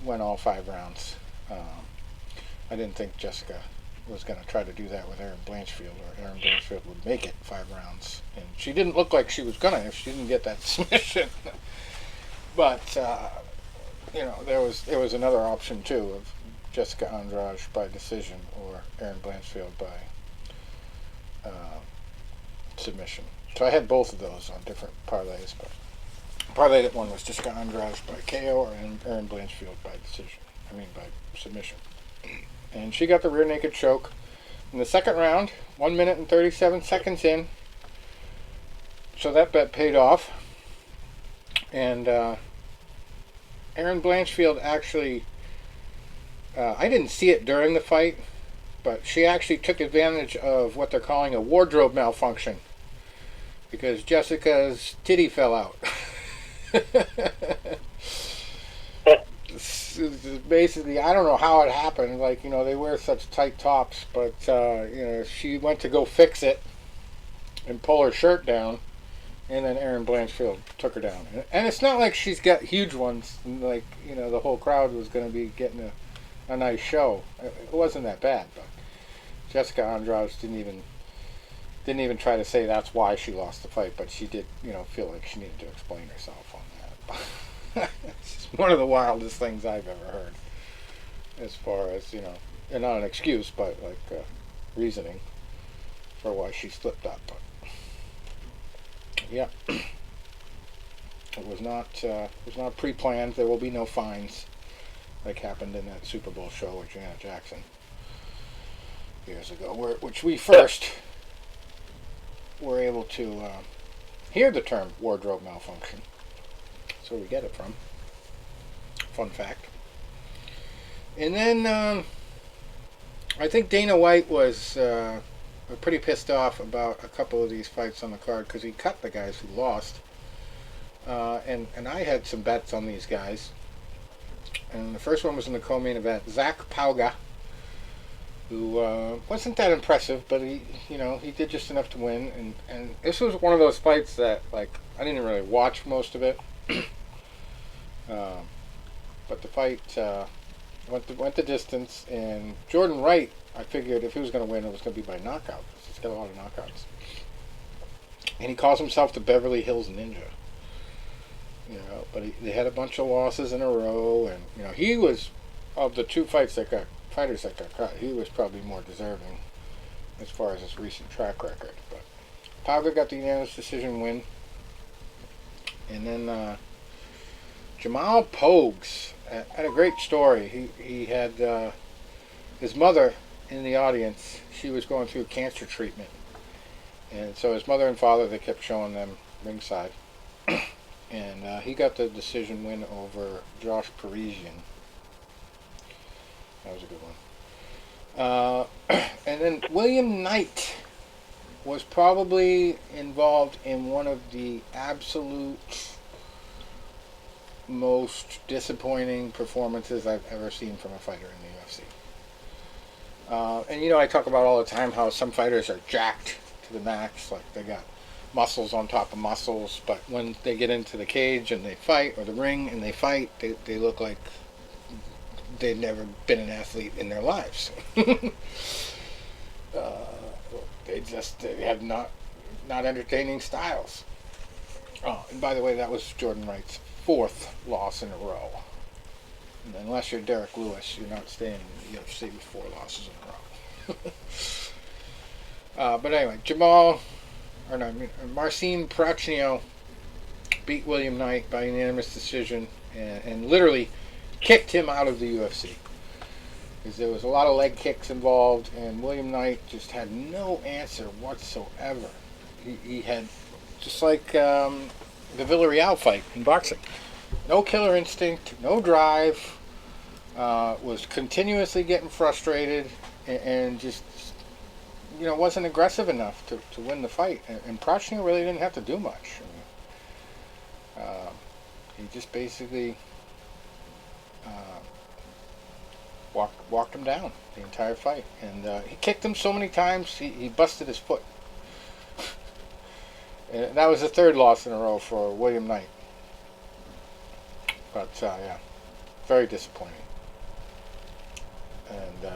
went all 5 rounds. I didn't think Jessica was going to try to do that with Erin Blanchfield, or Erin Blanchfield would make it 5 rounds. And she didn't look like she was going to if she didn't get that submission. But, there was another option, too, of Jessica Andrade by decision or Erin Blanchfield by submission. So I had both of those on different parlays, but parlay that one was Jessica Andrade by KO or Erin Blanchfield by decision. By submission. And she got the rear naked choke in the second round, 1 minute and 37 seconds in. So that bet paid off. And Erin Blanchfield actually, I didn't see it during the fight, but she actually took advantage of what they're calling a wardrobe malfunction, because Jessica's titty fell out. Basically, I don't know how it happened. They wear such tight tops, but she went to go fix it and pull her shirt down, and then Erin Blanchfield took her down. And it's not like she's got huge ones. The whole crowd was going to be getting a nice show. It wasn't that bad, but Jessica Andrade didn't even try to say that's why she lost the fight, but she did, feel like she needed to explain herself on that. It's one of the wildest things I've ever heard, as far as, and not an excuse, but reasoning for why she slipped up. But yeah, it was not pre-planned. There will be no fines like happened in that Super Bowl show with Janet Jackson years ago, which we first were able to hear the term wardrobe malfunction. That's where we get it from. Fun fact. And then I think Dana White was pretty pissed off about a couple of these fights on the card, because he cut the guys who lost. And I had some bets on these guys. And the first one was in the co-main event. Zach Pauga, who wasn't that impressive, but he did just enough to win. And this was one of those fights that, I didn't really watch most of it. But the fight went the distance, and Jordan Wright, I figured if he was going to win, it was going to be by knockout, because he's got a lot of knockouts. And he calls himself the Beverly Hills Ninja. But they had a bunch of losses in a row, and he was, of the two fighters that got cut, he was probably more deserving as far as his recent track record. But Pauga got the unanimous decision win, and then Jamal Pogues had a great story. He had his mother in the audience. She was going through cancer treatment, and so his mother and father, they kept showing them ringside. And he got the decision win over Josh Parisian. That was a good one. And then William Knight was probably involved in one of the absolute most disappointing performances I've ever seen from a fighter in the UFC. And I talk about all the time how some fighters are jacked to the max, like they got muscles on top of muscles, but when they get into the cage and they fight, or the ring and they fight, they look like they've never been an athlete in their lives. They have not entertaining styles. Oh, and by the way, that was Jordan Wright's 4th loss in a row. And unless you're Derek Lewis, you're not staying in the UFC with 4 losses in a row. But anyway, Marcin Prachnio beat William Knight by unanimous decision and literally kicked him out of the UFC. Because there was a lot of leg kicks involved, and William Knight just had no answer whatsoever. He had, just like the Villarreal fight in boxing, no killer instinct, no drive, was continuously getting frustrated, and just, wasn't aggressive enough to win the fight. And Prachnio really didn't have to do much. He just basically walked him down the entire fight. And he kicked him so many times, he busted his foot. And that was the 3rd loss in a row for William Knight. But, yeah, very disappointing. And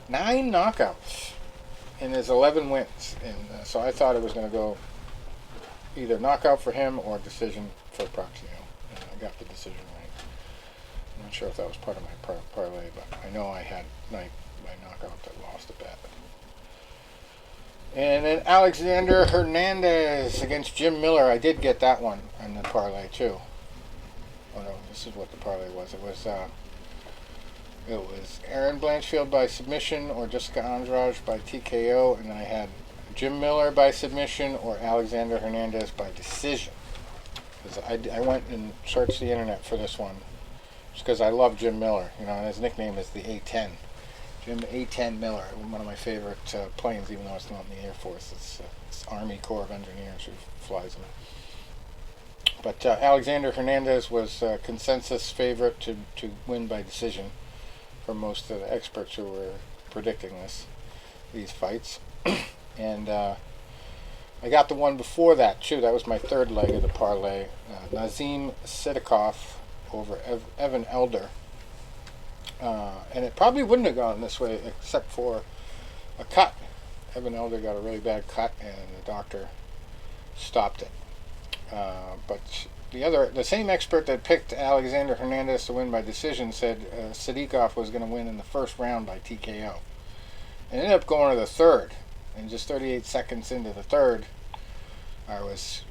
9 knockouts in his 11 wins. And so I thought it was going to go either knockout for him or decision for Prachnio. And I got the decision right. I'm not sure if that was part of my parlay, but I know I had Knight by knockout that lost a bet. And then Alexander Hernandez against Jim Miller. I did get that one on the parlay too. Oh no, this is what the parlay was. It was Aaron Blanchfield by submission or Jessica Andrade by TKO, and then I had Jim Miller by submission or Alexander Hernandez by decision. Because I went and searched the internet for this one, just because I love Jim Miller. And his nickname is the A-10. Jim A-10 Miller, one of my favorite planes, even though it's not in the Air Force. It's Army Corps of Engineers who flies them. But Alexander Hernandez was consensus favorite to win by decision for most of the experts who were predicting these fights. And I got the one before that too. That was my 3rd leg of the parlay. Nazim Sidikov over Evan Elder. And it probably wouldn't have gone this way except for a cut. Evan Elder got a really bad cut, and the doctor stopped it. But the same expert that picked Alexander Hernandez to win by decision said Sidikov was going to win in the 1st round by TKO. And ended up going to the 3rd. And just 38 seconds into the 3rd, I was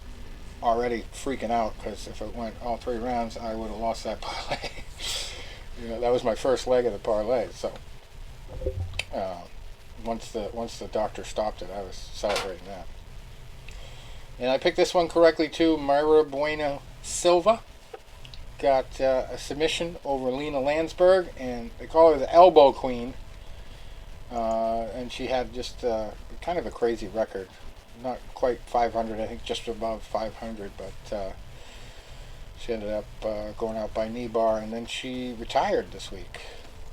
already freaking out, because if it went all 3 rounds, I would have lost that parlay. That was my first leg of the parlay. So once the doctor stopped it, I was celebrating that. And I picked this one correctly too. Myra Bueno Silva got a submission over Lena Landsberg, and they call her the Elbow Queen. And she had just kind of a crazy record. Not quite 500, I think just above 500, but she ended up going out by knee bar, and then she retired this week,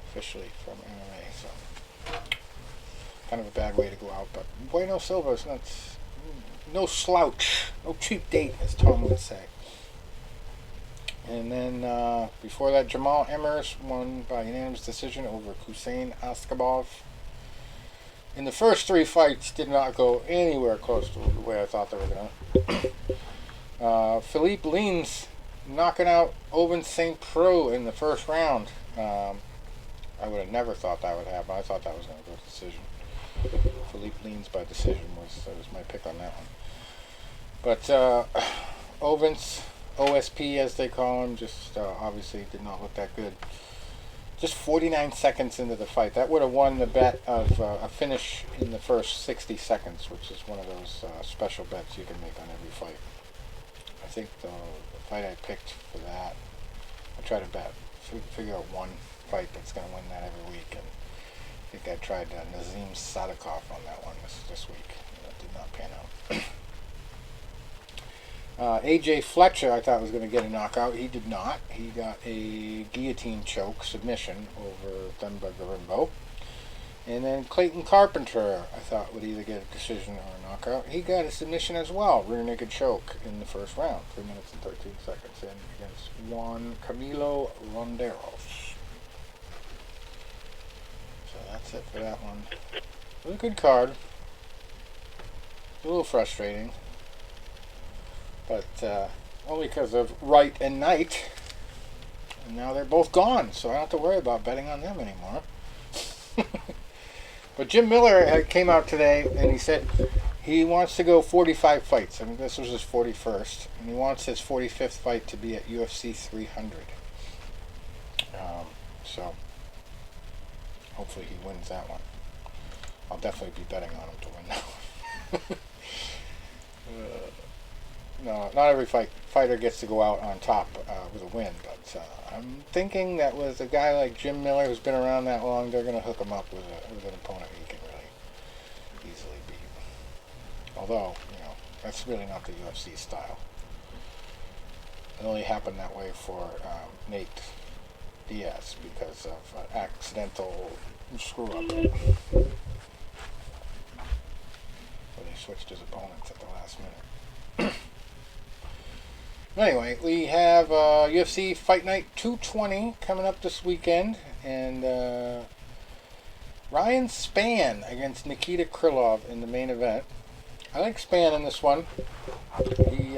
officially, from MMA. So, kind of a bad way to go out, but Bueno Silva's no slouch, no cheap date, as Tom would say. And then before that, Jamal Emmers won by unanimous decision over Hussein Askabov. In the first 3 fights, did not go anywhere close to the way I thought they were going to. Philippe Lins knocking out Oven St. Preux in the 1st round. I would have never thought that would happen. I thought that was going to go to decision. Philippe Lins by decision was my pick on that one. But Oven's OSP, as they call him, just obviously did not look that good. Just 49 seconds into the fight. That would have won the bet of a finish in the first 60 seconds, which is one of those special bets you can make on every fight. I think the fight I picked for that, I try to bet, figure out one fight that's going to win that every week. And I think I tried Nazim Sadikov on that one this week. That did not pan out. AJ Fletcher, I thought was going to get a knockout. He did not. He got a guillotine choke submission over Thunberg Rimbo. And then Clayton Carpenter, I thought, would either get a decision or a knockout. He got a submission as well, rear naked choke in the first round, 3 minutes and 13 seconds, in against Juan Camilo Ronderos. So that's it for that one. It was a good card. A little frustrating, but only because of Wright and Knight. And now they're both gone, so I don't have to worry about betting on them anymore. But Jim Miller came out today and he said he wants to go 45 fights. I mean, this was his 41st, and he wants his 45th fight to be at UFC 300. So hopefully he wins that one. I'll definitely be betting on him to win that one. No, not every fighter gets to go out on top with a win, but I'm thinking that with a guy like Jim Miller, who's been around that long, they're going to hook him up with an opponent he can really easily beat. Although, that's really not the UFC style. It only happened that way for Nate Diaz because of accidental screw-up. Where they switched his opponents at the last minute. Anyway, we have UFC Fight Night 220 coming up this weekend, and Ryan Spann against Nikita Krylov in the main event. I like Spann in this one. He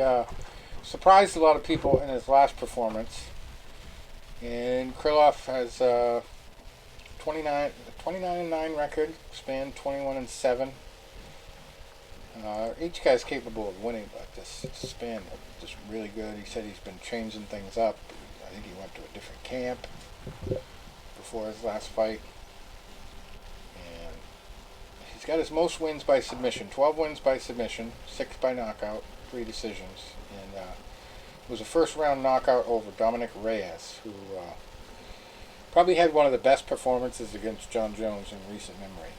surprised a lot of people in his last performance, and Krylov has 29-9 record. Spann 21-7. Each guy's capable of winning, but this Spann just really good. He said he's been changing things up. I think he went to a different camp before his last fight. And he's got his most wins by submission. 12 wins by submission, 6 by knockout, 3 decisions. And it was a first-round knockout over Dominic Reyes, who probably had one of the best performances against John Jones in recent memory.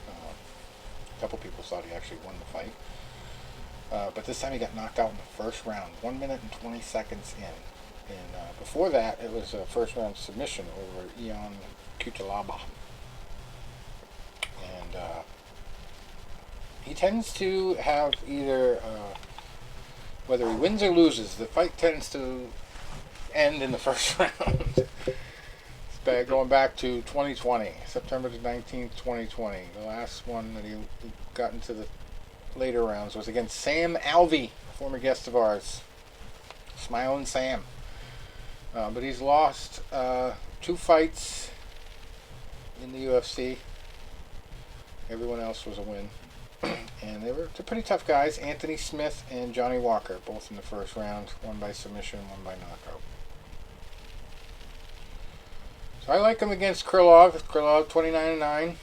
A couple people thought he actually won the fight. But this time he got knocked out in the first round, 1 minute and 20 seconds in. And before that, it was a first round submission over Ion Cutelaba. And he tends to have either, whether he wins or loses, the fight tends to end in the first round. Going back to 2020, September the 19th, 2020. The last one that he got into the later rounds was against Sam Alvey, former guest of ours. Smiling Sam. But he's lost 2 fights in the UFC. Everyone else was a win. And they're pretty tough guys. Anthony Smith and Johnny Walker, both in the first round. One by submission, one by knockout. So I like him against Krylov. Krylov 29-9. And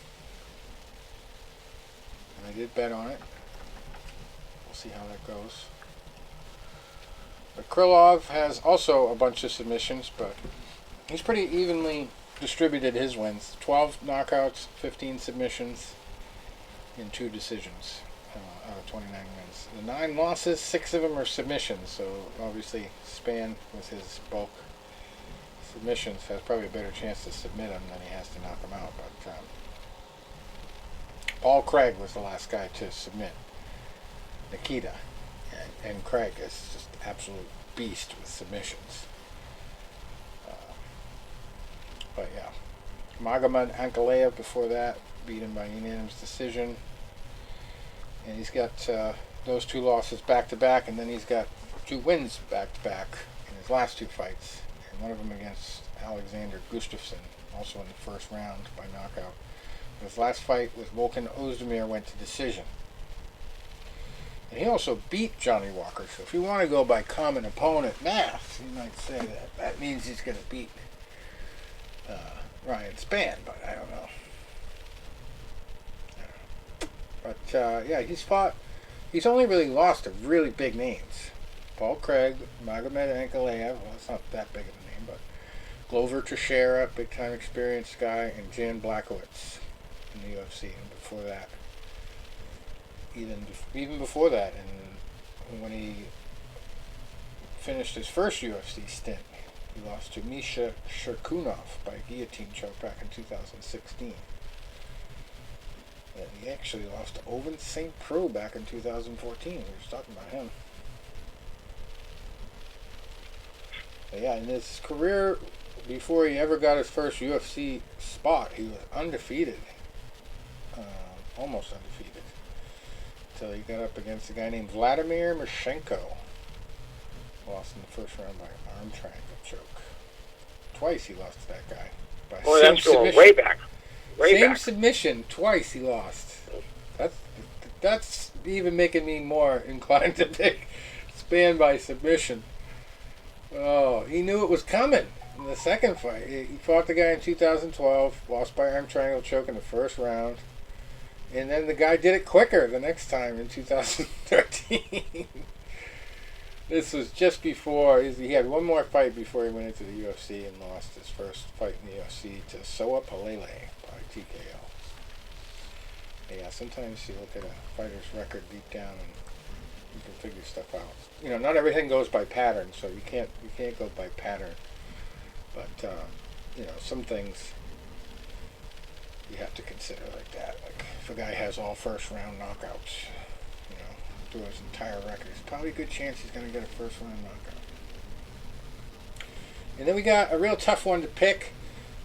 I did bet on it. We'll see how that goes. But Krylov has also a bunch of submissions, but he's pretty evenly distributed his wins. 12 knockouts, 15 submissions, and 2 decisions out of 29 wins. The 9 losses, 6 of them are submissions, so obviously Spann with his bulk submissions has probably a better chance to submit him than he has to knock him out. But Paul Craig was the last guy to submit Nikita, and Craig is just an absolute beast with submissions. But yeah, Magomed Ankalaev before that beat him by unanimous decision, and he's got those 2 losses back to back, and then he's got 2 wins back to back in his last 2 fights. One of them against Alexander Gustafsson, also in the first round by knockout. His last fight with Volkan Ozdemir went to decision. And he also beat Johnny Walker, so if you want to go by common opponent math, you might say that means he's going to beat Ryan Spann, but I don't know. But yeah, he's only really lost to really big names. Paul Craig, Magomed Ankalaev, well, it's not that big of a name, but Glover Teixeira, big-time experienced guy, and Jan Blachowicz in the UFC. And before that, even before that, and when he finished his first UFC stint, he lost to Misha Shirkunov by guillotine choke back in 2016. And he actually lost to Owen St. Preux back in 2014. We were just talking about him. But yeah, in his career, before he ever got his first UFC spot, he was undefeated. Almost undefeated. Until he got up against a guy named Vladimir Mashenko. Lost in the first round by arm triangle choke. Twice he lost to that guy. By that's going way back. Same submission, twice he lost. That's even making me more inclined to pick Spann by submission. Oh, he knew it was coming in the second fight. He fought the guy in 2012, lost by arm triangle choke in the first round. And then the guy did it quicker the next time in 2013. This was just before, he had one more fight before he went into the UFC and lost his first fight in the UFC to Soa Palele by TKO. Yeah, sometimes you look at a fighter's record deep down and you can figure stuff out. You know, not everything goes by pattern, so you can't go by pattern. But you know, some things you have to consider like that. Like if a guy has all first round knockouts, you know, through his entire record, there's probably a good chance he's going to get a first round knockout. And then we got a real tough one to pick.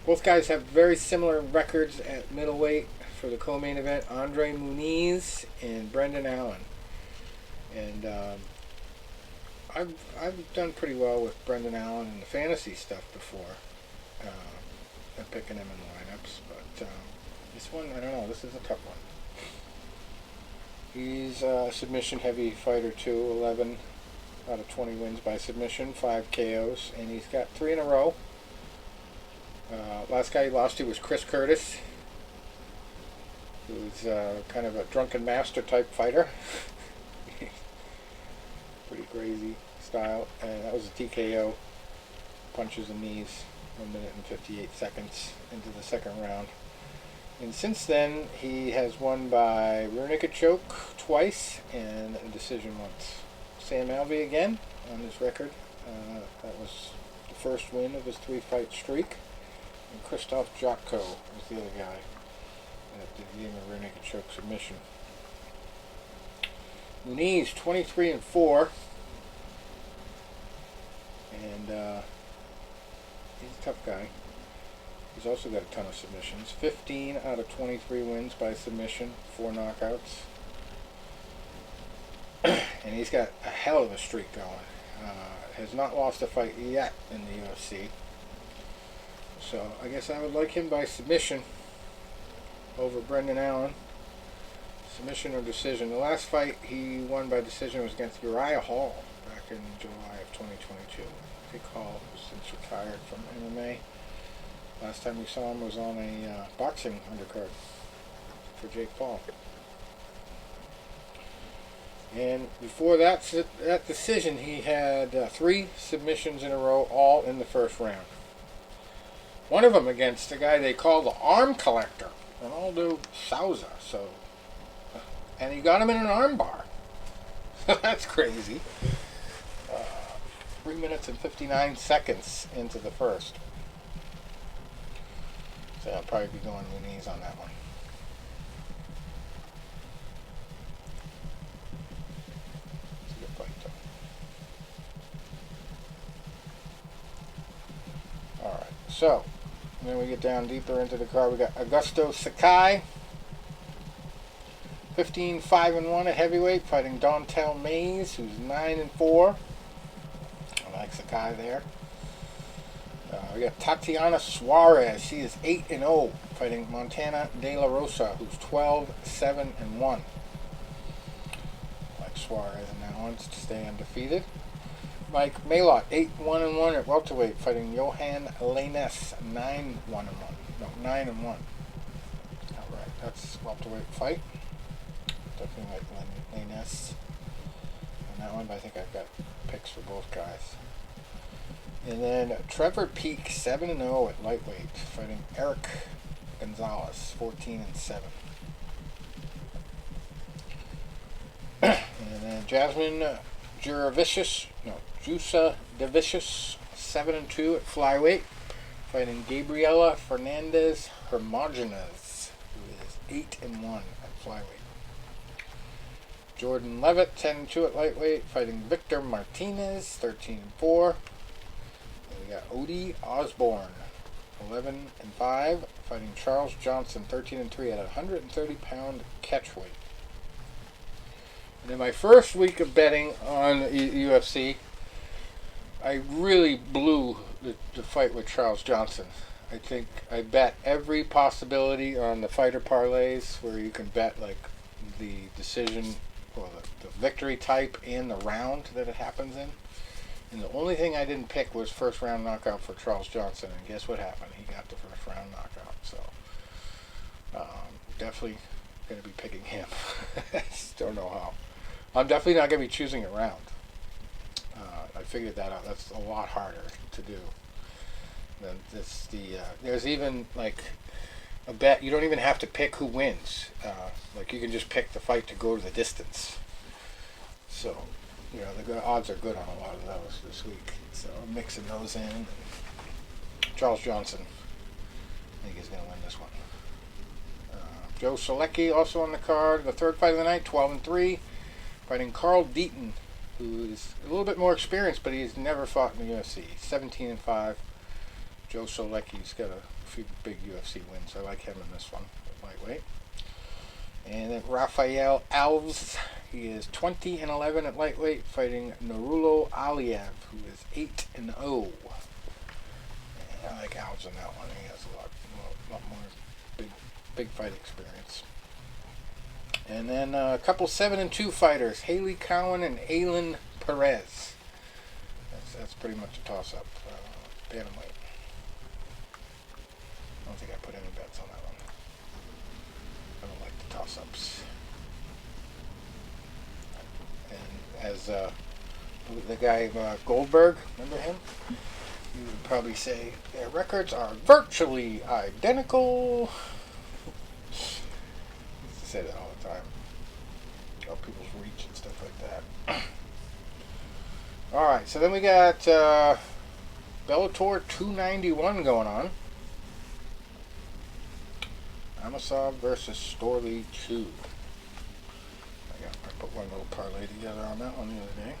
Both guys have very similar records at middleweight for the co-main event. Andre Muniz and Brendan Allen. And I've done pretty well with Brendan Allen in the fantasy stuff before. I'm picking him in lineups, but this one, I don't know. This is a tough one. He's a submission heavy fighter too. 11 out of 20 wins by submission, 5 KOs, and he's got 3 in a row. Last guy he lost to was Chris Curtis, who's kind of a drunken master type fighter. Pretty crazy style, and that was a TKO, punches and knees, 1 minute and 58 seconds into the second round. And since then, he has won by rear naked choke twice and a decision once. Sam Alvey again on his record. That was the first win of his 3-fight streak. And Krzysztof Jotko was the other guy that gave him a rear naked choke submission. Muniz 23-4, and he's a tough guy. He's also got a ton of submissions. 15 out of 23 wins by submission, 4 knockouts, and he's got a hell of a streak going. Has not lost a fight yet in the UFC, so I guess I would like him by submission over Brendan Allen. Submission or decision. The last fight he won by decision was against Uriah Hall back in July of 2022. I think Hall has since retired from MMA. Last time we saw him was on a boxing undercard for Jake Paul. And before that decision, he had 3 submissions in a row, all in the first round. One of them against a guy they call the Arm Collector, Ronaldo Souza. And he got him in an arm bar. That's crazy. 3 minutes and 59 seconds into the first. So I'll probably be going Muniz on that one. It's a good fight, though. Alright, so then we get down deeper into the card. We got Augusto Sakai, 15-5-1 at heavyweight, fighting Dontel Mays, who's 9-4. I like Sakai there. We got Tatiana Suarez. She is 8-0, fighting Montana De La Rosa, who's 12-7-1. I like Suarez in that one to stay undefeated. Mike Malott, 8-1-1 at welterweight, fighting Johan Lainez, 9-1-1. No, 9-1. All right, that's welterweight fight. Definitely like Lainez on that one, but I think I've got picks for both guys. And then Trevor Peak, 7-0 at lightweight, fighting Eric Gonzalez, 14-7. And then Jasmine Jusa Devicius, 7-2 at flyweight, fighting Gabriela Fernandez Hermogenes, who is 8-1 at flyweight. Jordan Levitt, 10-2 at lightweight, fighting Victor Martinez, 13-4. And we got Odie Osborne, 11-5, fighting Charles Johnson, 13-3 at a 130-pound catchweight. And in my first week of betting on UFC, I really blew the fight with Charles Johnson. I think I bet every possibility on the fighter parlays where you can bet like the decision or the victory type and the round that it happens in. And the only thing I didn't pick was first round knockout for Charles Johnson. And guess what happened? He got the first round knockout. So definitely going to be picking him. I just don't know how. I'm definitely not going to be choosing a round. I figured that out. That's a lot harder to do. There's even like a bet. You don't even have to pick who wins. Like you can just pick the fight to go to the distance. So, the odds are good on a lot of those this week. So I'm mixing those in. Charles Johnson, I think he's going to win this one. Joe Solecki also on the card. The third fight of the night, 12-3, fighting Carl Deaton, who is a little bit more experienced, but he's never fought in the UFC. 17-5. Joe Solecki's got a few big UFC wins. I like him in this one, lightweight. And then Rafael Alves, he is 20-11 at lightweight, fighting Nurullo Aliyev, who is 8-0. And I like Alves in that one. He has a lot more big fight experience. And then a couple 7-2 fighters, Haley Cowan and Aylin Perez. That's pretty much a toss-up. Bantamweight. I don't think I put any bets on that one. I don't like the toss-ups. And as the guy Goldberg, remember him? You would probably say their records are virtually identical. I used to say that all the time. About people's reach and stuff like that. Alright, so then we got Bellator 291 going on. Amasov versus Storley 2. I put one little parlay together on that one the other day.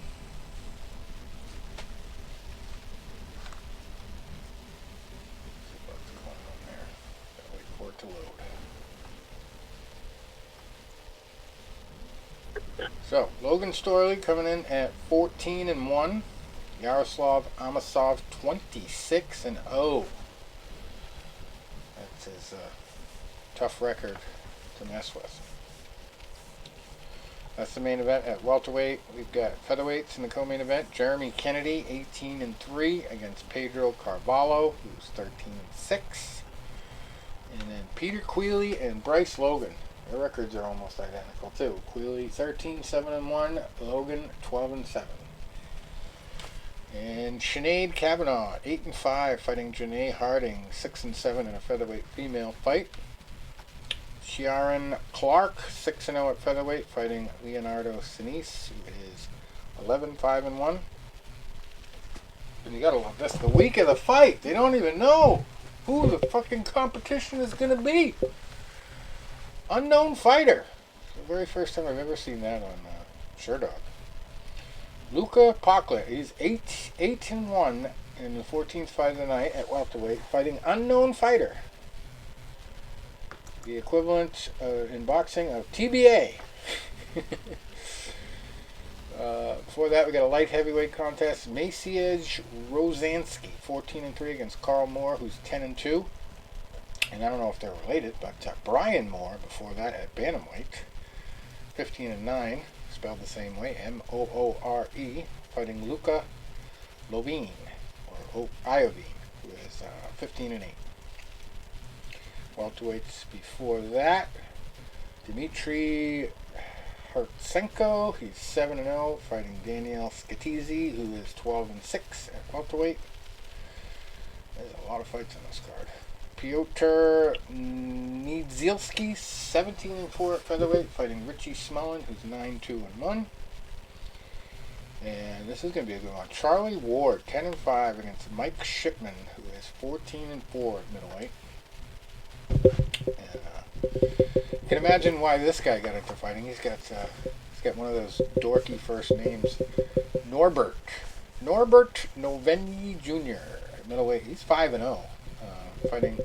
See what's going on there. Gotta wait for it to load. So, Logan Storley coming in at 14-1. Yaroslav Amasov 26-0. That's his tough record to mess with. That's the main event at welterweight. We've got featherweights in the co-main event. Jeremy Kennedy, 18-3 against Pedro Carvalho, who's 13-6. And then Peter Queally and Bryce Logan. Their records are almost identical too. Queally 13-7-1, Logan 12-7. And Sinead Kavanaugh, 8-5, fighting Janae Harding, 6-7 in a featherweight female fight. Sharon Clark, 6-0 at featherweight, fighting Leonardo Sinise, who is 11-5-1. And you gotta love this. The week of the fight, they don't even know who the fucking competition is gonna be. Unknown fighter. It's the very first time I've ever seen that on Sherdog. Luca Pakla, he's 8-1 in the 14th fight of the night at welterweight, fighting unknown fighter. The equivalent in boxing of TBA. Before that, we got a light heavyweight contest. Maciej Rosansky, 14-3 against Carl Moore, who's 10-2. And I don't know if they're related, but Brian Moore before that at bantamweight, 15-9, spelled the same way, Moore, fighting Luca Lovine, or Iovine, who is 15-8. Welterweights before that, Dmitry Hertsenko, he's 7-0, fighting Daniel Skatizi, who is 12-6 at welterweight. There's a lot of fights on this card. Piotr Niedzielski, 17-4 at featherweight, fighting Richie Smullen, who's 9-2-1. And this is going to be a good one. Charlie Ward, 10-5 against Mike Shipman, who is 14-4 at middleweight. And You can imagine why this guy got into fighting. He's got one of those dorky first names, Norbert Noveni Jr. Middleweight. He's 5-0, fighting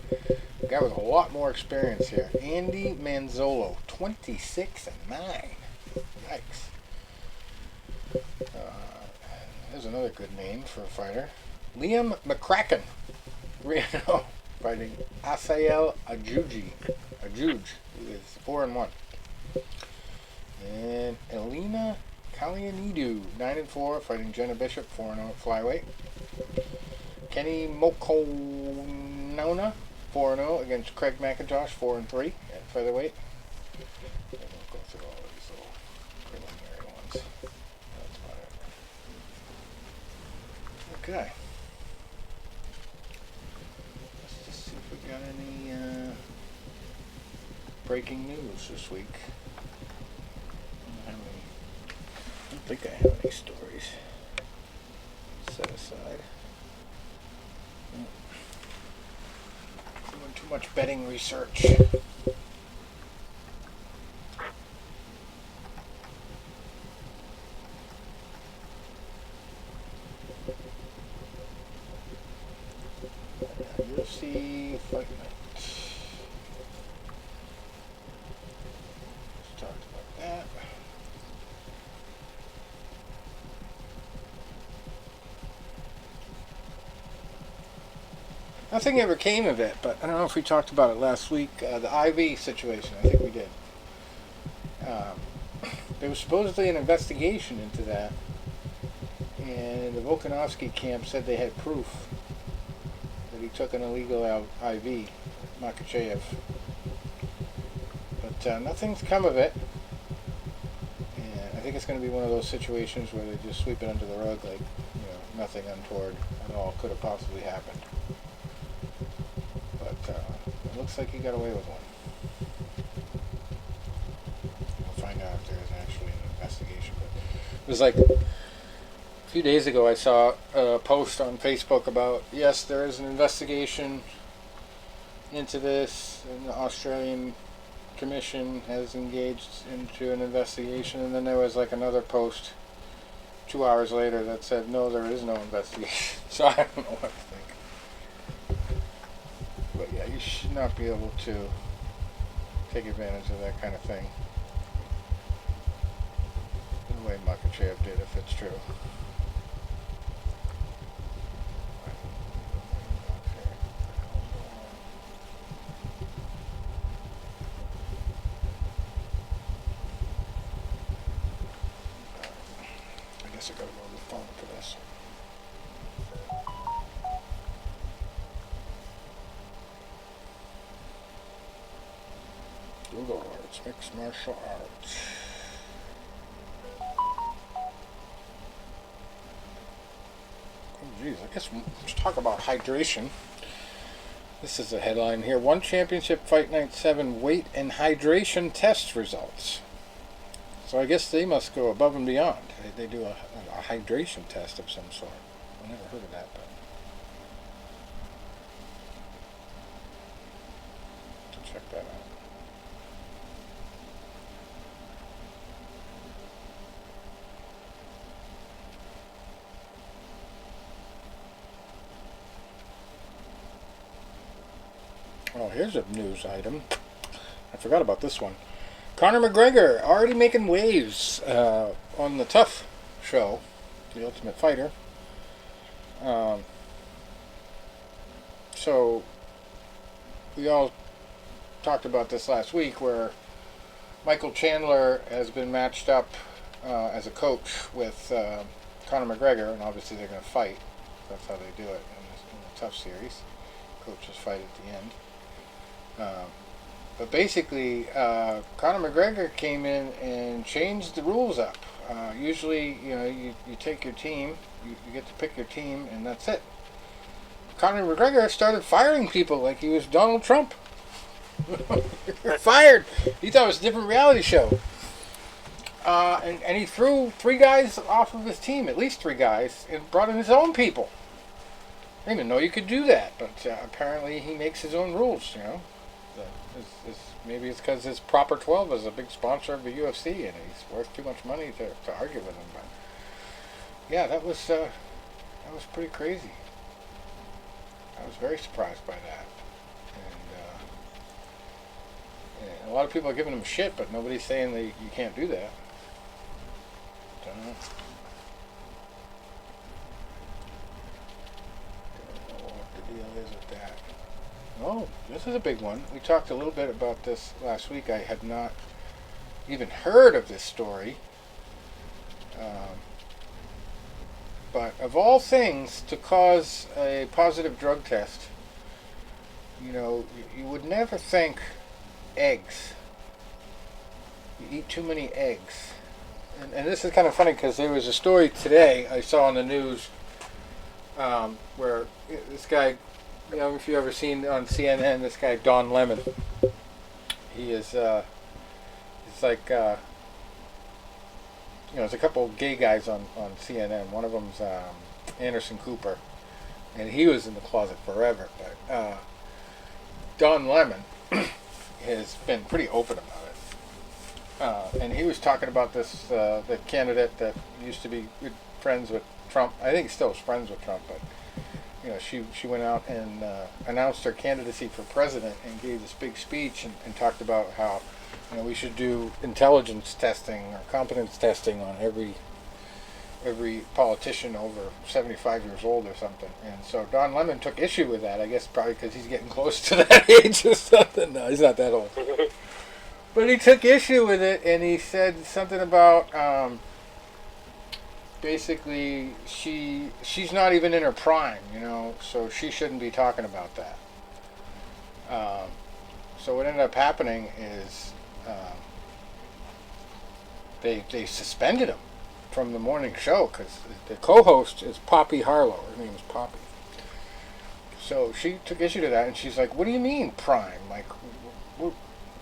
a guy with a lot more experience here. Andy Manzolo, 26-9. Yikes. There's another good name for a fighter. Liam McCracken, 3-0, fighting Asael Ajuj, who is 4-1. And Elena Kalianidou, 9-4, fighting Jenna Bishop, 4-0 at flyweight. Kenny Mokonona, 4-0 against Craig McIntosh, 4-3 at featherweight. And we'll go through all of these little preliminary ones. That's about it. Okay. Let's just see if we got any breaking news this week. I don't think I have any stories set aside. Doing too much betting research. UFC Fight Night. Let's talk about that. Nothing ever came of it, but I don't know if we talked about it last week. The IV situation, I think we did. There was supposedly an investigation into that, and the Volkanovski camp said they had proof that he took an illegal IV, Makachev. But nothing's come of it, and I think it's going to be one of those situations where they just sweep it under the rug like, nothing untoward at all could have possibly happened. But it looks like he got away with one. We'll find out if there is actually an investigation. But it was like a few days ago I saw a post on Facebook about, yes, there is an investigation into this, and the Australian Commission has engaged into an investigation, and then there was like another post 2 hours later that said, no, there is no investigation. So I don't know what to think. But yeah, you should not be able to take advantage of that kind of thing the way Makachev did, if it's true. I guess I gotta go to the phone for this. Google Arts, mixed martial arts. Oh geez, I guess let's talk about hydration. This is a headline here. One Championship Fight Night 7 weight and hydration test results. So I guess they must go above and beyond. They do a hydration test of some sort. I've never heard of that, but to check that out. Oh, here's a news item. I forgot about this one. Conor McGregor already making waves on the Tough show, The Ultimate Fighter. So we all talked about this last week, where Michael Chandler has been matched up as a coach with Conor McGregor, and obviously they're going to fight. That's how they do it in the Tough series. Coaches fight at the end. But basically, Conor McGregor came in and changed the rules up. Usually, you take your team, you get to pick your team, and that's it. Conor McGregor started firing people like he was Donald Trump. You're fired. He thought it was a different reality show. And he threw 3 guys off of his team, at least 3 guys, and brought in his own people. I didn't even know you could do that, but apparently he makes his own rules, Maybe it's because his Proper 12 is a big sponsor of the UFC, and he's worth too much money to argue with him. But yeah, that was pretty crazy. I was very surprised by that, and a lot of people are giving him shit, but nobody's saying that you can't do that. Don't know. Don't know what the deal is with that. Oh, this is a big one. We talked a little bit about this last week. I had not even heard of this story. But of all things, to cause a positive drug test, you would never think eggs. You eat too many eggs. And this is kind of funny because there was a story today I saw on the news where this guy, if you've ever seen on CNN, this guy Don Lemon, he is, it's like, there's a couple of gay guys on CNN. One of them's Anderson Cooper, and he was in the closet forever. But Don Lemon has been pretty open about it, and he was talking about this the candidate that used to be good friends with Trump. I think he still is friends with Trump, but she went out and announced her candidacy for president and gave this big speech and talked about how we should do intelligence testing or competence testing on every politician over 75 years old or something. And so Don Lemon took issue with that, I guess probably because he's getting close to that age or something. No, he's not that old. But he took issue with it, and he said something about basically she's not even in her prime, so she shouldn't be talking about that. So what ended up happening is they suspended him from the morning show because the co-host is Poppy Harlow. Her name is Poppy. So she took issue to that, and she's like, "What do you mean prime? Like, what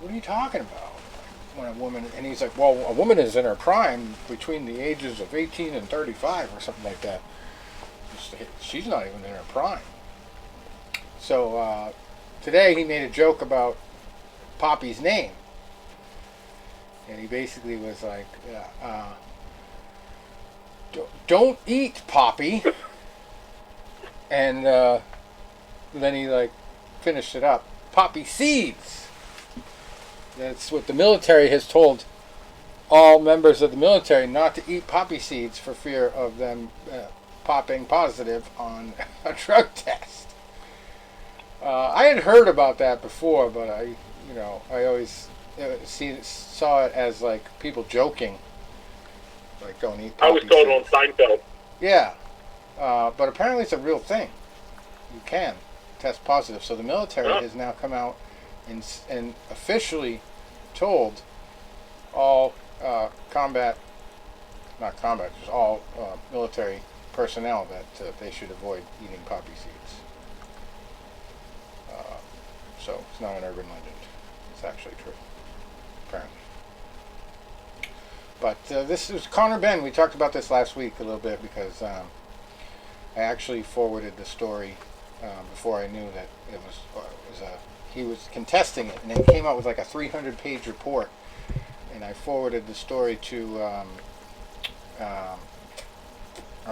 are you talking about? When a woman?" And he's like, "Well, a woman is in her prime between the ages of 18 and 35 or something like that. She's not even in her prime." So today he made a joke about Poppy's name. And he basically was like, "Don't eat Poppy." And then he finished it up. Poppy seeds. That's what the military has told all members of the military, not to eat poppy seeds for fear of them popping positive on a drug test. I had heard about that before, but I always saw it as people joking, don't eat poppy I was told seeds. on Seinfeld. Yeah, but apparently it's a real thing. You can test positive. So the military has now come out and officially told all just all military personnel that they should avoid eating poppy seeds. So it's not an urban legend. It's actually true, apparently. But this is Connor Ben. We talked about this last week a little bit because I actually forwarded the story before I knew that he was contesting it, and it came out with a 300-page report. And I forwarded the story to our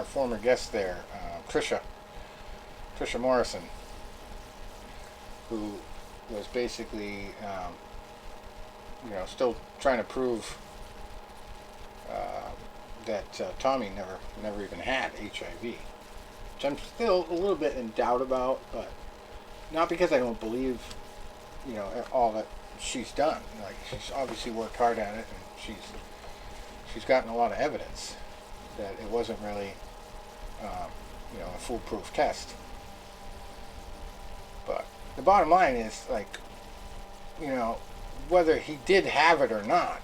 former guest there, Trisha Morrison, who was basically, still trying to prove that Tommy never even had HIV, which I'm still a little bit in doubt about, but not because I don't believe, all that she's done. She's obviously worked hard at it, and she's gotten a lot of evidence that it wasn't really, a foolproof test. But the bottom line is, whether he did have it or not,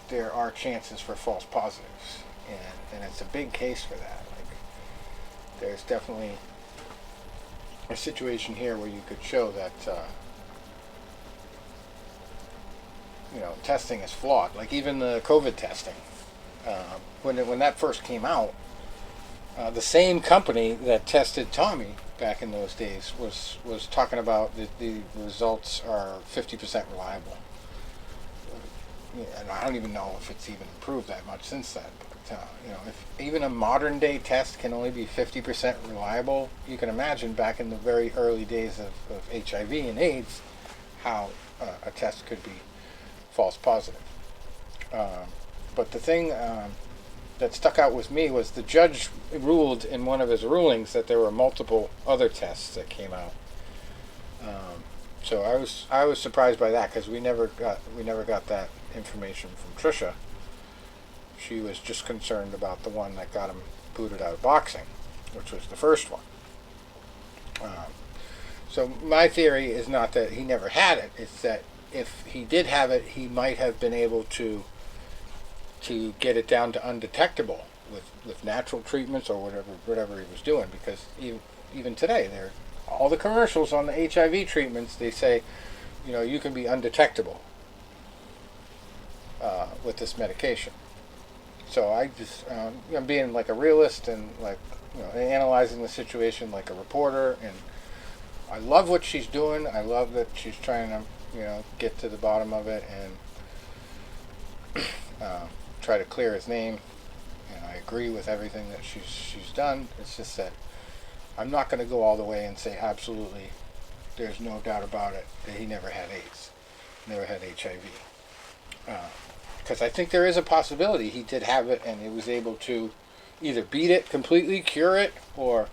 there are chances for false positives, and it's a big case for that. There's definitely a situation here where you could show that testing is flawed. Even the COVID testing, when that first came out, the same company that tested Tommy back in those days was talking about the results are 50% reliable. And I don't even know if it's even improved that much since then. But if even a modern day test can only be 50% reliable, you can imagine back in the very early days of HIV and AIDS how a test could be false positive. But the thing that stuck out with me was the judge ruled in one of his rulings that there were multiple other tests that came out. So I was surprised by that because we never got that information from Trisha. She was just concerned about the one that got him booted out of boxing, which was the first one. So my theory is not that he never had it; it's that if he did have it, he might have been able to get it down to undetectable with natural treatments or whatever he was doing. Because even today, all the commercials on the HIV treatments, they say, you can be undetectable with this medication. So I just I'm being like a realist and analyzing the situation like a reporter, and I love what she's doing. I love that she's trying to get to the bottom of it and try to clear his name. And I agree with everything that she's done. It's just that I'm not going to go all the way and say absolutely there's no doubt about it that he never had AIDS, never had HIV. Because I think there is a possibility he did have it and he was able to either beat it completely, cure it, or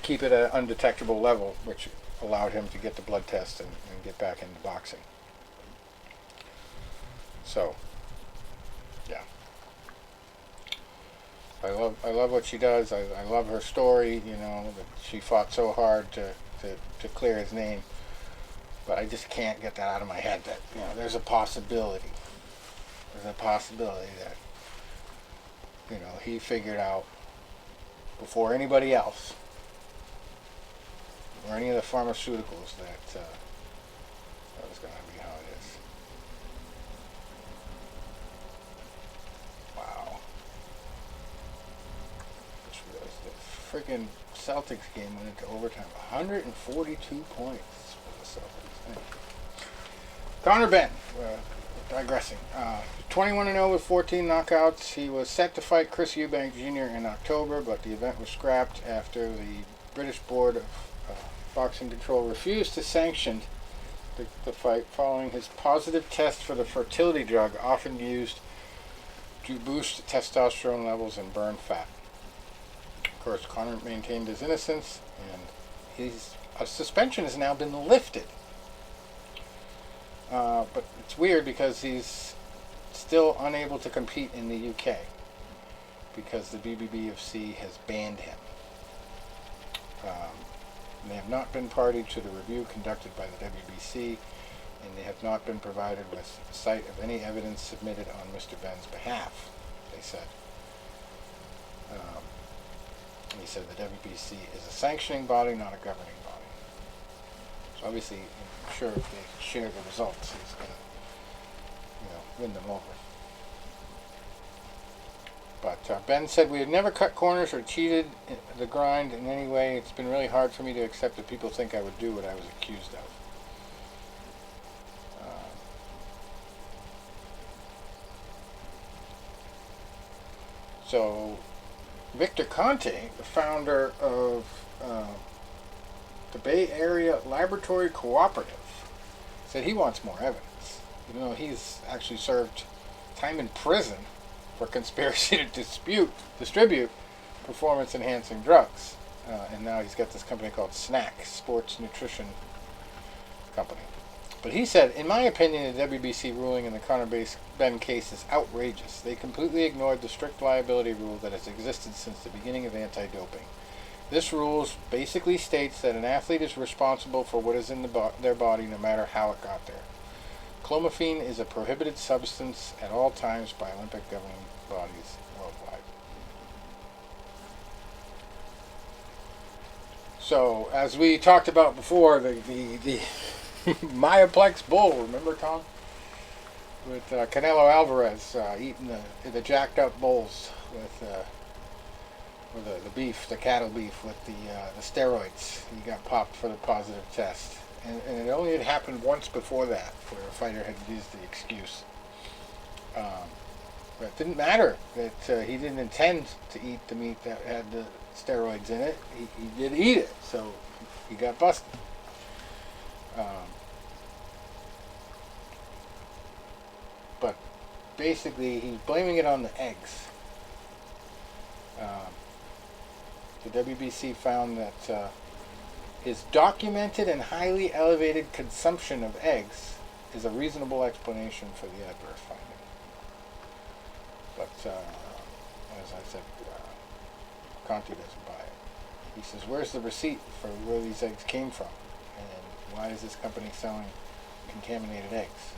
keep it at an undetectable level, which allowed him to get the blood test and get back into boxing. So, yeah. I love what she does. I love her story, that she fought so hard to clear his name. But I just can't get that out of my head that, there's a possibility. There's a possibility that, he figured out before anybody else, or any of the pharmaceuticals, that was going to be how it is. Wow. Just realized the freaking Celtics game went into overtime. 142 points for the Celtics. Connor Benn, digressing. 21-0 with 14 knockouts. He was set to fight Chris Eubank Jr. in October, but the event was scrapped after the British Board of Boxing Control refused to sanction the fight following his positive test for the fertility drug often used to boost testosterone levels and burn fat. Of course, Conor maintained his innocence, and his suspension has now been lifted. But it's weird because he's still unable to compete in the UK because the BBBFC has banned him. They have not been party to the review conducted by the WBC, and they have not been provided with sight of any evidence submitted on Mr. Benn's behalf, they said. He said the WBC is a sanctioning body, not a governing body. So obviously, I'm sure if they share the results, he's going to, win them over. But Ben said, we have never cut corners or cheated the grind in any way. It's been really hard for me to accept that people think I would do what I was accused of. So, Victor Conte, the founder of the Bay Area Laboratory Cooperative, said he wants more evidence. Even though he's actually served time in prison for conspiracy to distribute performance-enhancing drugs. And now he's got this company called Snack, Sports Nutrition Company. But he said, in my opinion, the WBC ruling in the Conor Benn case is outrageous. They completely ignored the strict liability rule that has existed since the beginning of anti-doping. This rule basically states that an athlete is responsible for what is in their body no matter how it got there. Clomiphene is a prohibited substance at all times by Olympic governing bodies worldwide. So, as we talked about before, the Myoplex Bull, remember, Tom? With Canelo Alvarez eating the jacked up bulls with or the beef, the cattle beef with the steroids. He got popped for the positive test, and it only had happened once before that, where a fighter had used the excuse. But it didn't matter that he didn't intend to eat the meat that had the steroids in it. He did eat it, so he got busted. But basically, he's blaming it on the eggs. The WBC found that his documented and highly elevated consumption of eggs is a reasonable explanation for the adverse finding. But, as I said, Conti doesn't buy it. He says, where's the receipt for where these eggs came from? And why is this company selling contaminated eggs?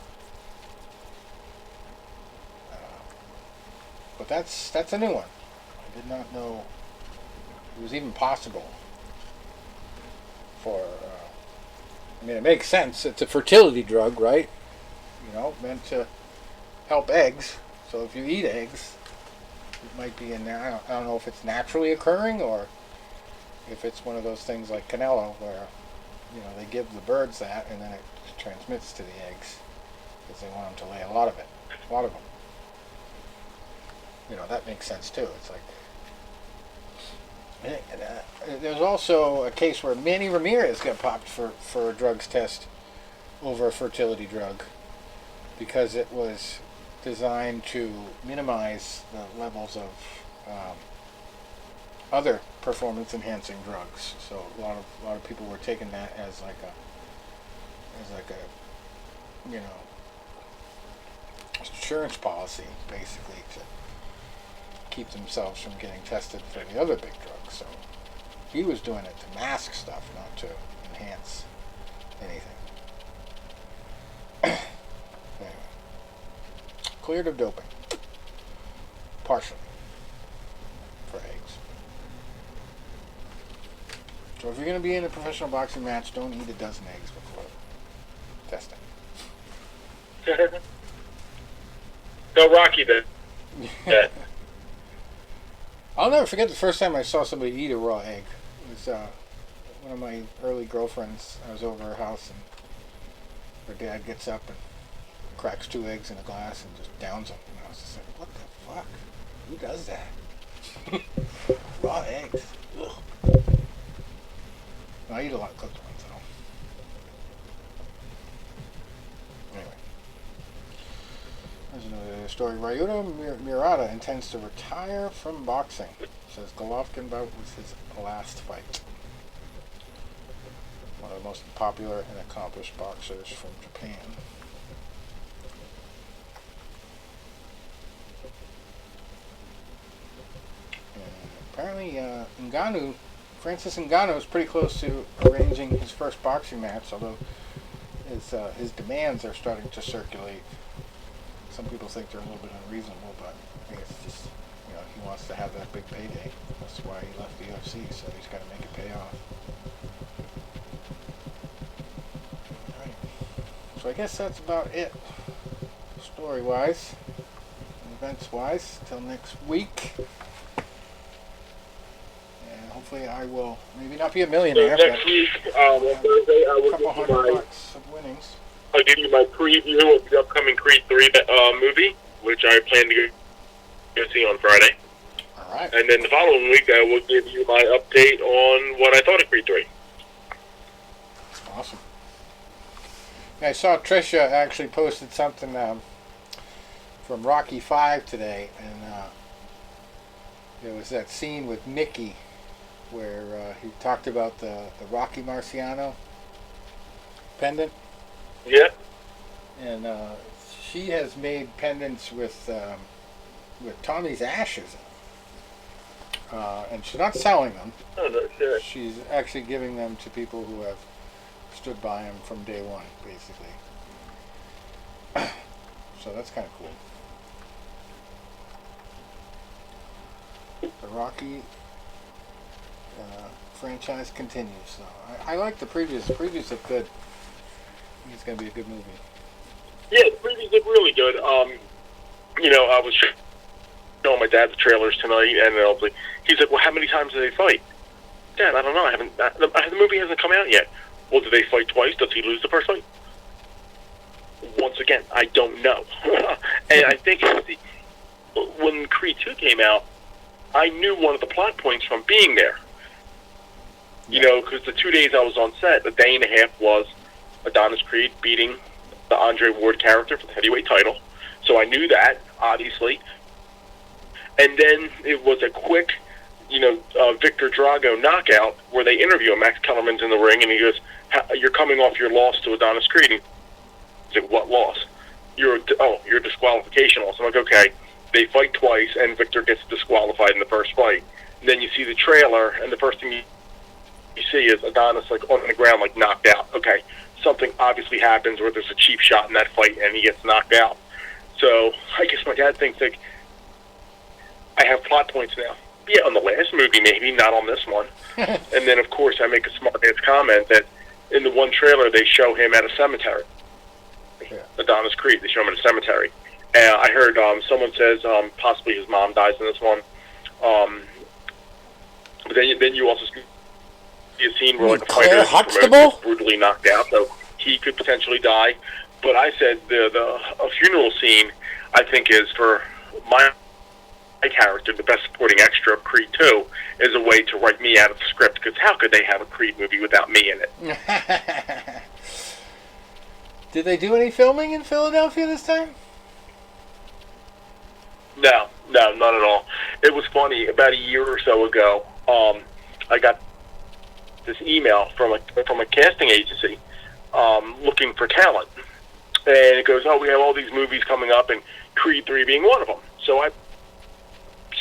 But that's a new one. I did not know it was even possible for, I mean, it makes sense. It's a fertility drug, right? You know, meant to help eggs. So if you eat eggs, it might be in there. I don't know if it's naturally occurring or if it's one of those things like Canelo where, you know, they give the birds that and then it transmits to the eggs because they want them to lay a lot of them. You know, that makes sense too. It's like, there's also a case where Manny Ramirez got popped for a drugs test over a fertility drug because it was designed to minimize the levels of other performance-enhancing drugs. So a lot of people were taking that as like a you know, insurance policy basically to keep themselves from getting tested for the other big drugs. So he was doing it to mask stuff, not to enhance anything. Anyway. Cleared of doping. Partially. For eggs. So if you're going to be in a professional boxing match, don't eat a dozen eggs before testing. No Rocky then. Yeah. I'll never forget the first time I saw somebody eat a raw egg. It was one of my early girlfriends. I was over her house and her dad gets up and cracks 2 eggs in a glass and just downs them. And I was just like, what the fuck? Who does that? Raw eggs. Ugh. I eat a lot of cooked ones though. Anyway. There's another story. Ryuta Murata intends to retire from boxing. Says Golovkin bout was his last fight. One of the most popular and accomplished boxers from Japan. And apparently, Francis Ngannou is pretty close to arranging his first boxing match, although his demands are starting to circulate. Some people think they're a little bit unreasonable, but I think it's just, you know, he wants to have that big payday. That's why he left the UFC, so he's got to make it pay off. Alright. So I guess that's about it, story-wise, and events-wise, until next week. And hopefully I will maybe not be a millionaire, So next week, on Thursday, I will couple give you $100 of winnings. I'll give you my preview of the upcoming Creed 3 movie, which I plan to go see on Friday. All right. And then the following week, I will give you my update on what I thought of Creed 3. Awesome. I saw Trisha actually posted something from Rocky 5 today, and there was that scene with Mickey where he talked about the Rocky Marciano pendant. Yeah. And she has made pendants with Tommy's ashes in them. And she's not selling them. Oh, no, sure. She's actually giving them to people who have stood by him from day one, basically. So that's kind of cool. The Rocky franchise continues. So I like the previous. The previous look good. I think it's going to be a good movie. Yeah, the previews look really good. You know, I was showing my dad the trailers tonight, and I was like, he's like, well, how many times do they fight? Dad, I don't know. The movie hasn't come out yet. Well, do they fight twice? Does he lose the first fight? Once again, I don't know. And I think when Creed 2 came out, I knew one of the plot points from being there. You know, because the 2 days I was on set, a day and a half was Adonis Creed beating the Andre Ward character for the heavyweight title. So I knew that, obviously. And then it was a quick, Victor Drago knockout where they interview him. Max Kellerman's in the ring, and he goes, you're coming off your loss to Adonis Creed. He's like, what loss? Your disqualification loss. I'm like, okay. They fight twice, and Victor gets disqualified in the first fight. And then you see the trailer, and the first thing you see is Adonis like on the ground, like knocked out. Okay, something obviously happens where there's a cheap shot in that fight, and he gets knocked out. So I guess my dad thinks like I have plot points now. Yeah, on the last movie, maybe not on this one. And then of course I make a smart ass comment that in the one trailer they show him at a cemetery. Yeah. Adonis Creed, they show him at a cemetery. I heard someone says possibly his mom dies in this one. But then you also see a scene where like a fighter is brutally knocked out, so he could potentially die. But I said a funeral scene I think is for my character, the best supporting extra of Creed 2, is a way to write me out of the script, because how could they have a Creed movie without me in it? Did they do any filming in Philadelphia this time? No, not at all. It was funny. About a year or so ago, I got this email from a casting agency looking for talent, and it goes, "Oh, we have all these movies coming up, and Creed 3 being one of them." So I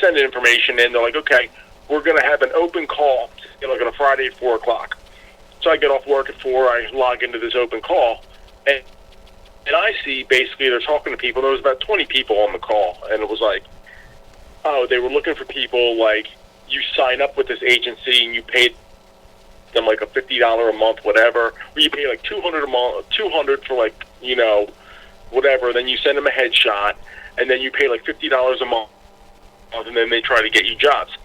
send information in. They're like, "Okay, we're going to have an open call, like on a Friday at 4 o'clock." So I get off work at 4. I log into this open call, and I see basically they're talking to people. There was about 20 people on the call, and it was like, oh, they were looking for people like you sign up with this agency and you paid them like a $50 a month, whatever, or you pay like $200 a month, $200 for like whatever. Then you send them a headshot, and then you pay like $50 a month, and then they try to get you jobs.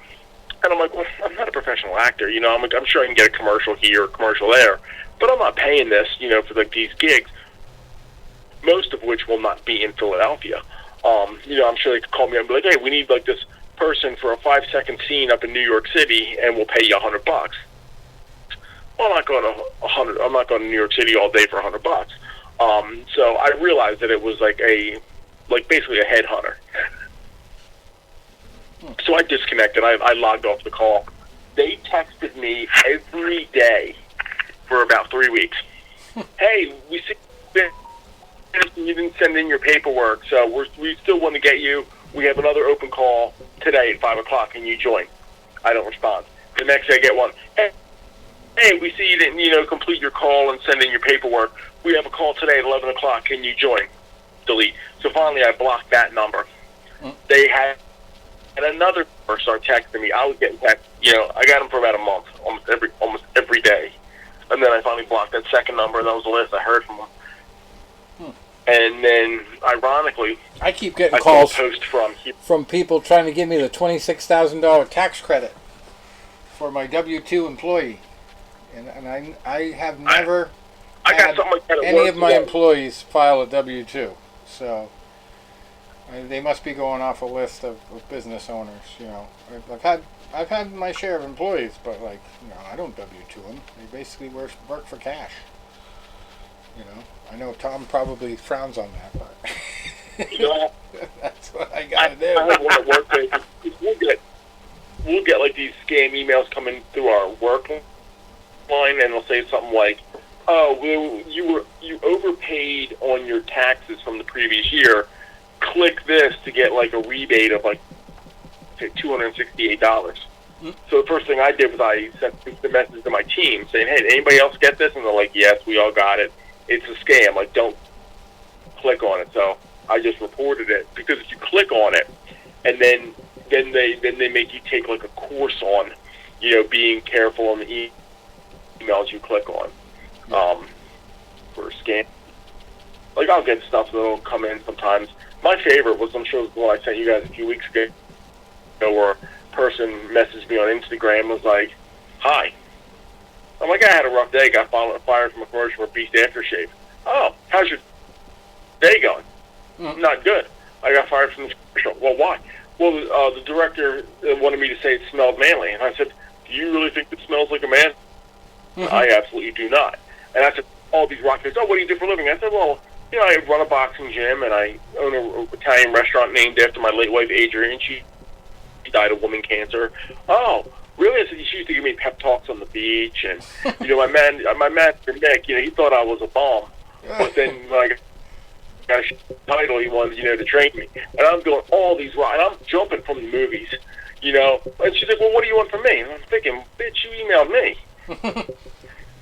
And I'm like, well, I'm not a professional actor, I'm like, I'm sure I can get a commercial here, a commercial there, but I'm not paying this, for like these gigs, most of which will not be in Philadelphia. I'm sure they could call me up and be like, hey, we need like this person for a 5-second scene up in New York City, and we'll pay you $100. Well, I'm not going to New York City all day for $100. So I realized that it was like basically a headhunter. So I disconnected. I logged off the call. They texted me every day for about 3 weeks. Hey, we see you didn't send in your paperwork, so we still want to get you. We have another open call today at 5 o'clock. Can you join? I don't respond. The next day I get one. Hey, we see you didn't, complete your call and send in your paperwork. We have a call today at 11 o'clock. Can you join? Delete. So finally I blocked that number. They had another person start texting me. I was getting text. I got them for about a month, almost every day. And then I finally blocked that second number. That was the last I heard from them. And then, ironically, I keep getting calls from people trying to give me the $26,000 tax credit for my W-2 employee, and I have never had any of my employees file a W-2, so they must be going off a list of business owners. I've had my share of employees, but I don't W-2 them. They basically work for cash. I know Tom probably frowns on that, but that's what I gotta do. I have one at work. We'll get like these scam emails coming through our work line, and they'll say something like, "Oh, well, you overpaid on your taxes from the previous year. Click this to get like a rebate of like $268." So the first thing I did was I sent the message to my team saying, "Hey, did anybody else get this?" And they're like, "Yes, we all got it. It's a scam. Like, don't click on it." So I just reported it, because if you click on it, and then they make you take like a course on, being careful on the emails you click on for a scam. Like, I'll get stuff that'll come in sometimes. My favorite was, I'm sure, the one I sent you guys a few weeks ago. where a person messaged me on Instagram, was like, "Hi." I'm like, "I had a rough day. Got fired from a commercial for Beast Aftershave." "Oh, how's your day going?" "Not good. I got fired from the commercial." "Well, why?" "Well, the director wanted me to say it smelled manly." And I said, "Do you really think it smells like a man?" "I absolutely do not." And I said, all these rock stars, "Oh, what do you do for a living?" I said, "Well, I run a boxing gym, and I own an Italian restaurant named after my late wife, Adrienne. She died of woman cancer." "Oh, really?" I said, "She used to give me pep talks on the beach, and, my manager, Nick, he thought I was a bomb. But then when I got a title, he wanted, to train me. And I'm doing all these rock, and I'm jumping from the movies, And she's like, "Well, what do you want from me?" And I'm thinking, "Bitch, you emailed me."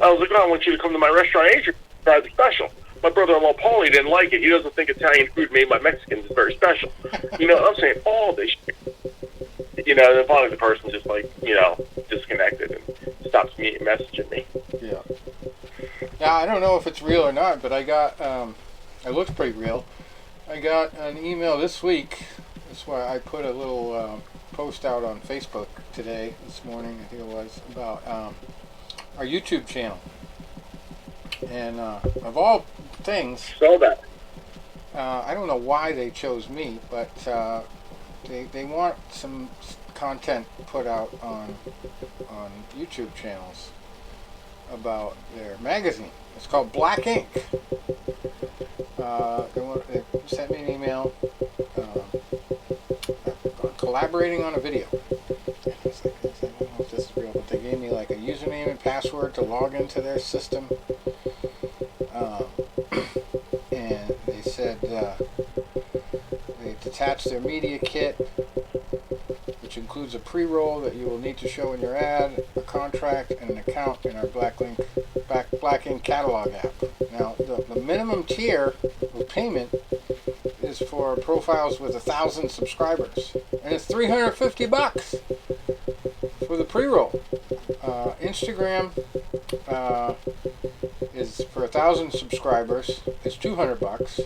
I was like, "Oh, I want you to come to my restaurant, Adrian, try the special." My brother-in-law, Paulie, didn't like it. He doesn't think Italian food made by Mexicans is very special. I'm saying all this shit. And then finally the person just, disconnected and stops me messaging me. Yeah. Yeah, I don't know if it's real or not, but I got, it looks pretty real. I got an email this week. That's why I put a little post out on Facebook this morning, I think it was, about our YouTube channel. And of all things, So that. I don't know why they chose me, but they want some content put out on YouTube channels about their magazine. It's called Black Ink. They sent me an email collaborating on a video. And I was like, I don't know if this is real, but they gave me like a username and password to log into their system. And they said they detached their media kit, which includes a pre-roll that you will need to show in your ad, a contract, and an account in our Black Ink catalog app. Now, the minimum tier of payment is for profiles with 1,000 subscribers, and it's $350 for the pre-roll. Instagram is for 1,000 subscribers. It's $200,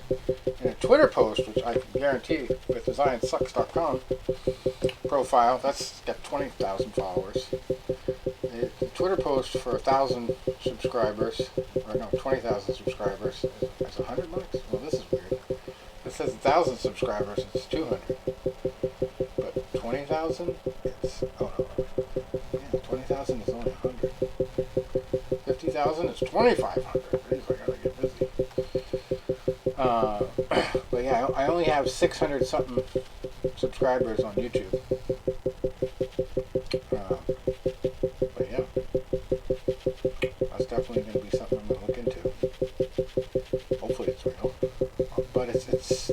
and a Twitter post, which I can guarantee with DesignSucks.com profile, that's got 20,000 followers. The Twitter post for 1,000 subscribers, or no, 20,000 subscribers, is $100. Well, this is weird. It says 1,000 subscribers, it's 200. But 20,000, it's yeah, 20,000 is only 100. 50,000 is 2,500. Jeez, I gotta get busy. But yeah, I only have 600 something subscribers on YouTube. But yeah, that's definitely going to be something I'm going to look into. Hopefully it's real. But it's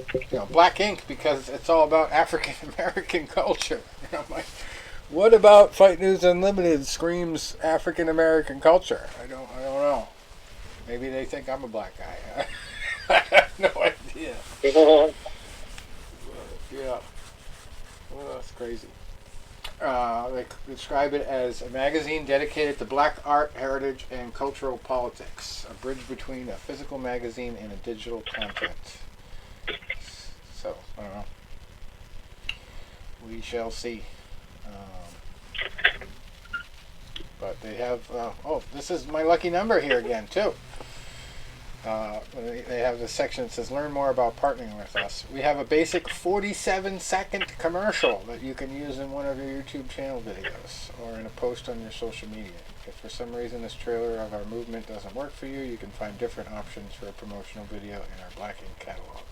Black Ink, because it's all about African American culture. And I'm like, what about Fight News Unlimited screams African American culture? I don't know. Maybe they think I'm a black guy. I have no idea. Yeah. Well, that's crazy. They describe it as a magazine dedicated to black art, heritage, and cultural politics. A bridge between a physical magazine and a digital content. So, I don't know. We shall see. But they have... this is my lucky number here again, too. They have this section that says, learn more about partnering with us. We have a basic 47-second commercial that you can use in one of your YouTube channel videos or in a post on your social media. If for some reason this trailer of our movement doesn't work for you, you can find different options for a promotional video in our Black Ink catalog.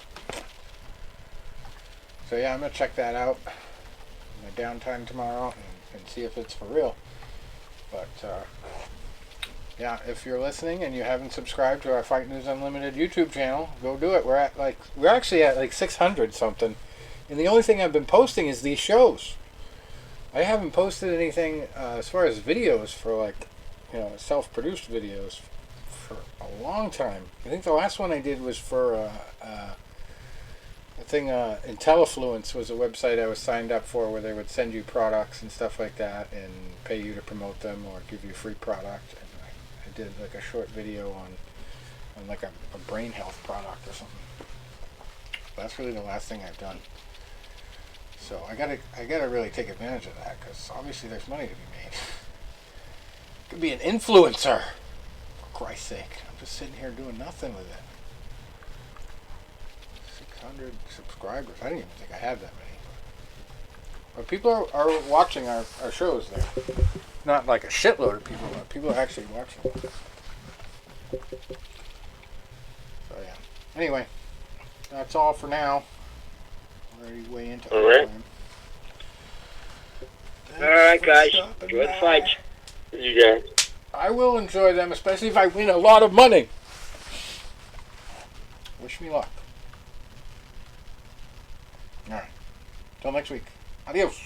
So yeah, I'm going to check that out in my downtime tomorrow and see if it's for real. But yeah, if you're listening and you haven't subscribed to our Fight News Unlimited YouTube channel, go do it. We're actually at like 600 something, and the only thing I've been posting is these shows. I haven't posted anything as far as videos for self-produced videos for a long time. I think the last one I did was for IntelliFluence was a website I was signed up for, where they would send you products and stuff like that and pay you to promote them or give you a free product. And I did like a short video on like a brain health product or something. That's really the last thing I've done. So I gotta really take advantage of that, because obviously there's money to be made. Could be an influencer, for Christ's sake. I'm just sitting here doing nothing with it. 600 subscribers. I didn't even think I had that many. But people are watching our shows there. Not like a shitload of people, but people are actually watching. So yeah. Anyway, that's all for now. Already way into overtime. All right, guys. Good fights. You guys. I will enjoy them, especially if I win a lot of money. Wish me luck. All right. Till next week. Adios.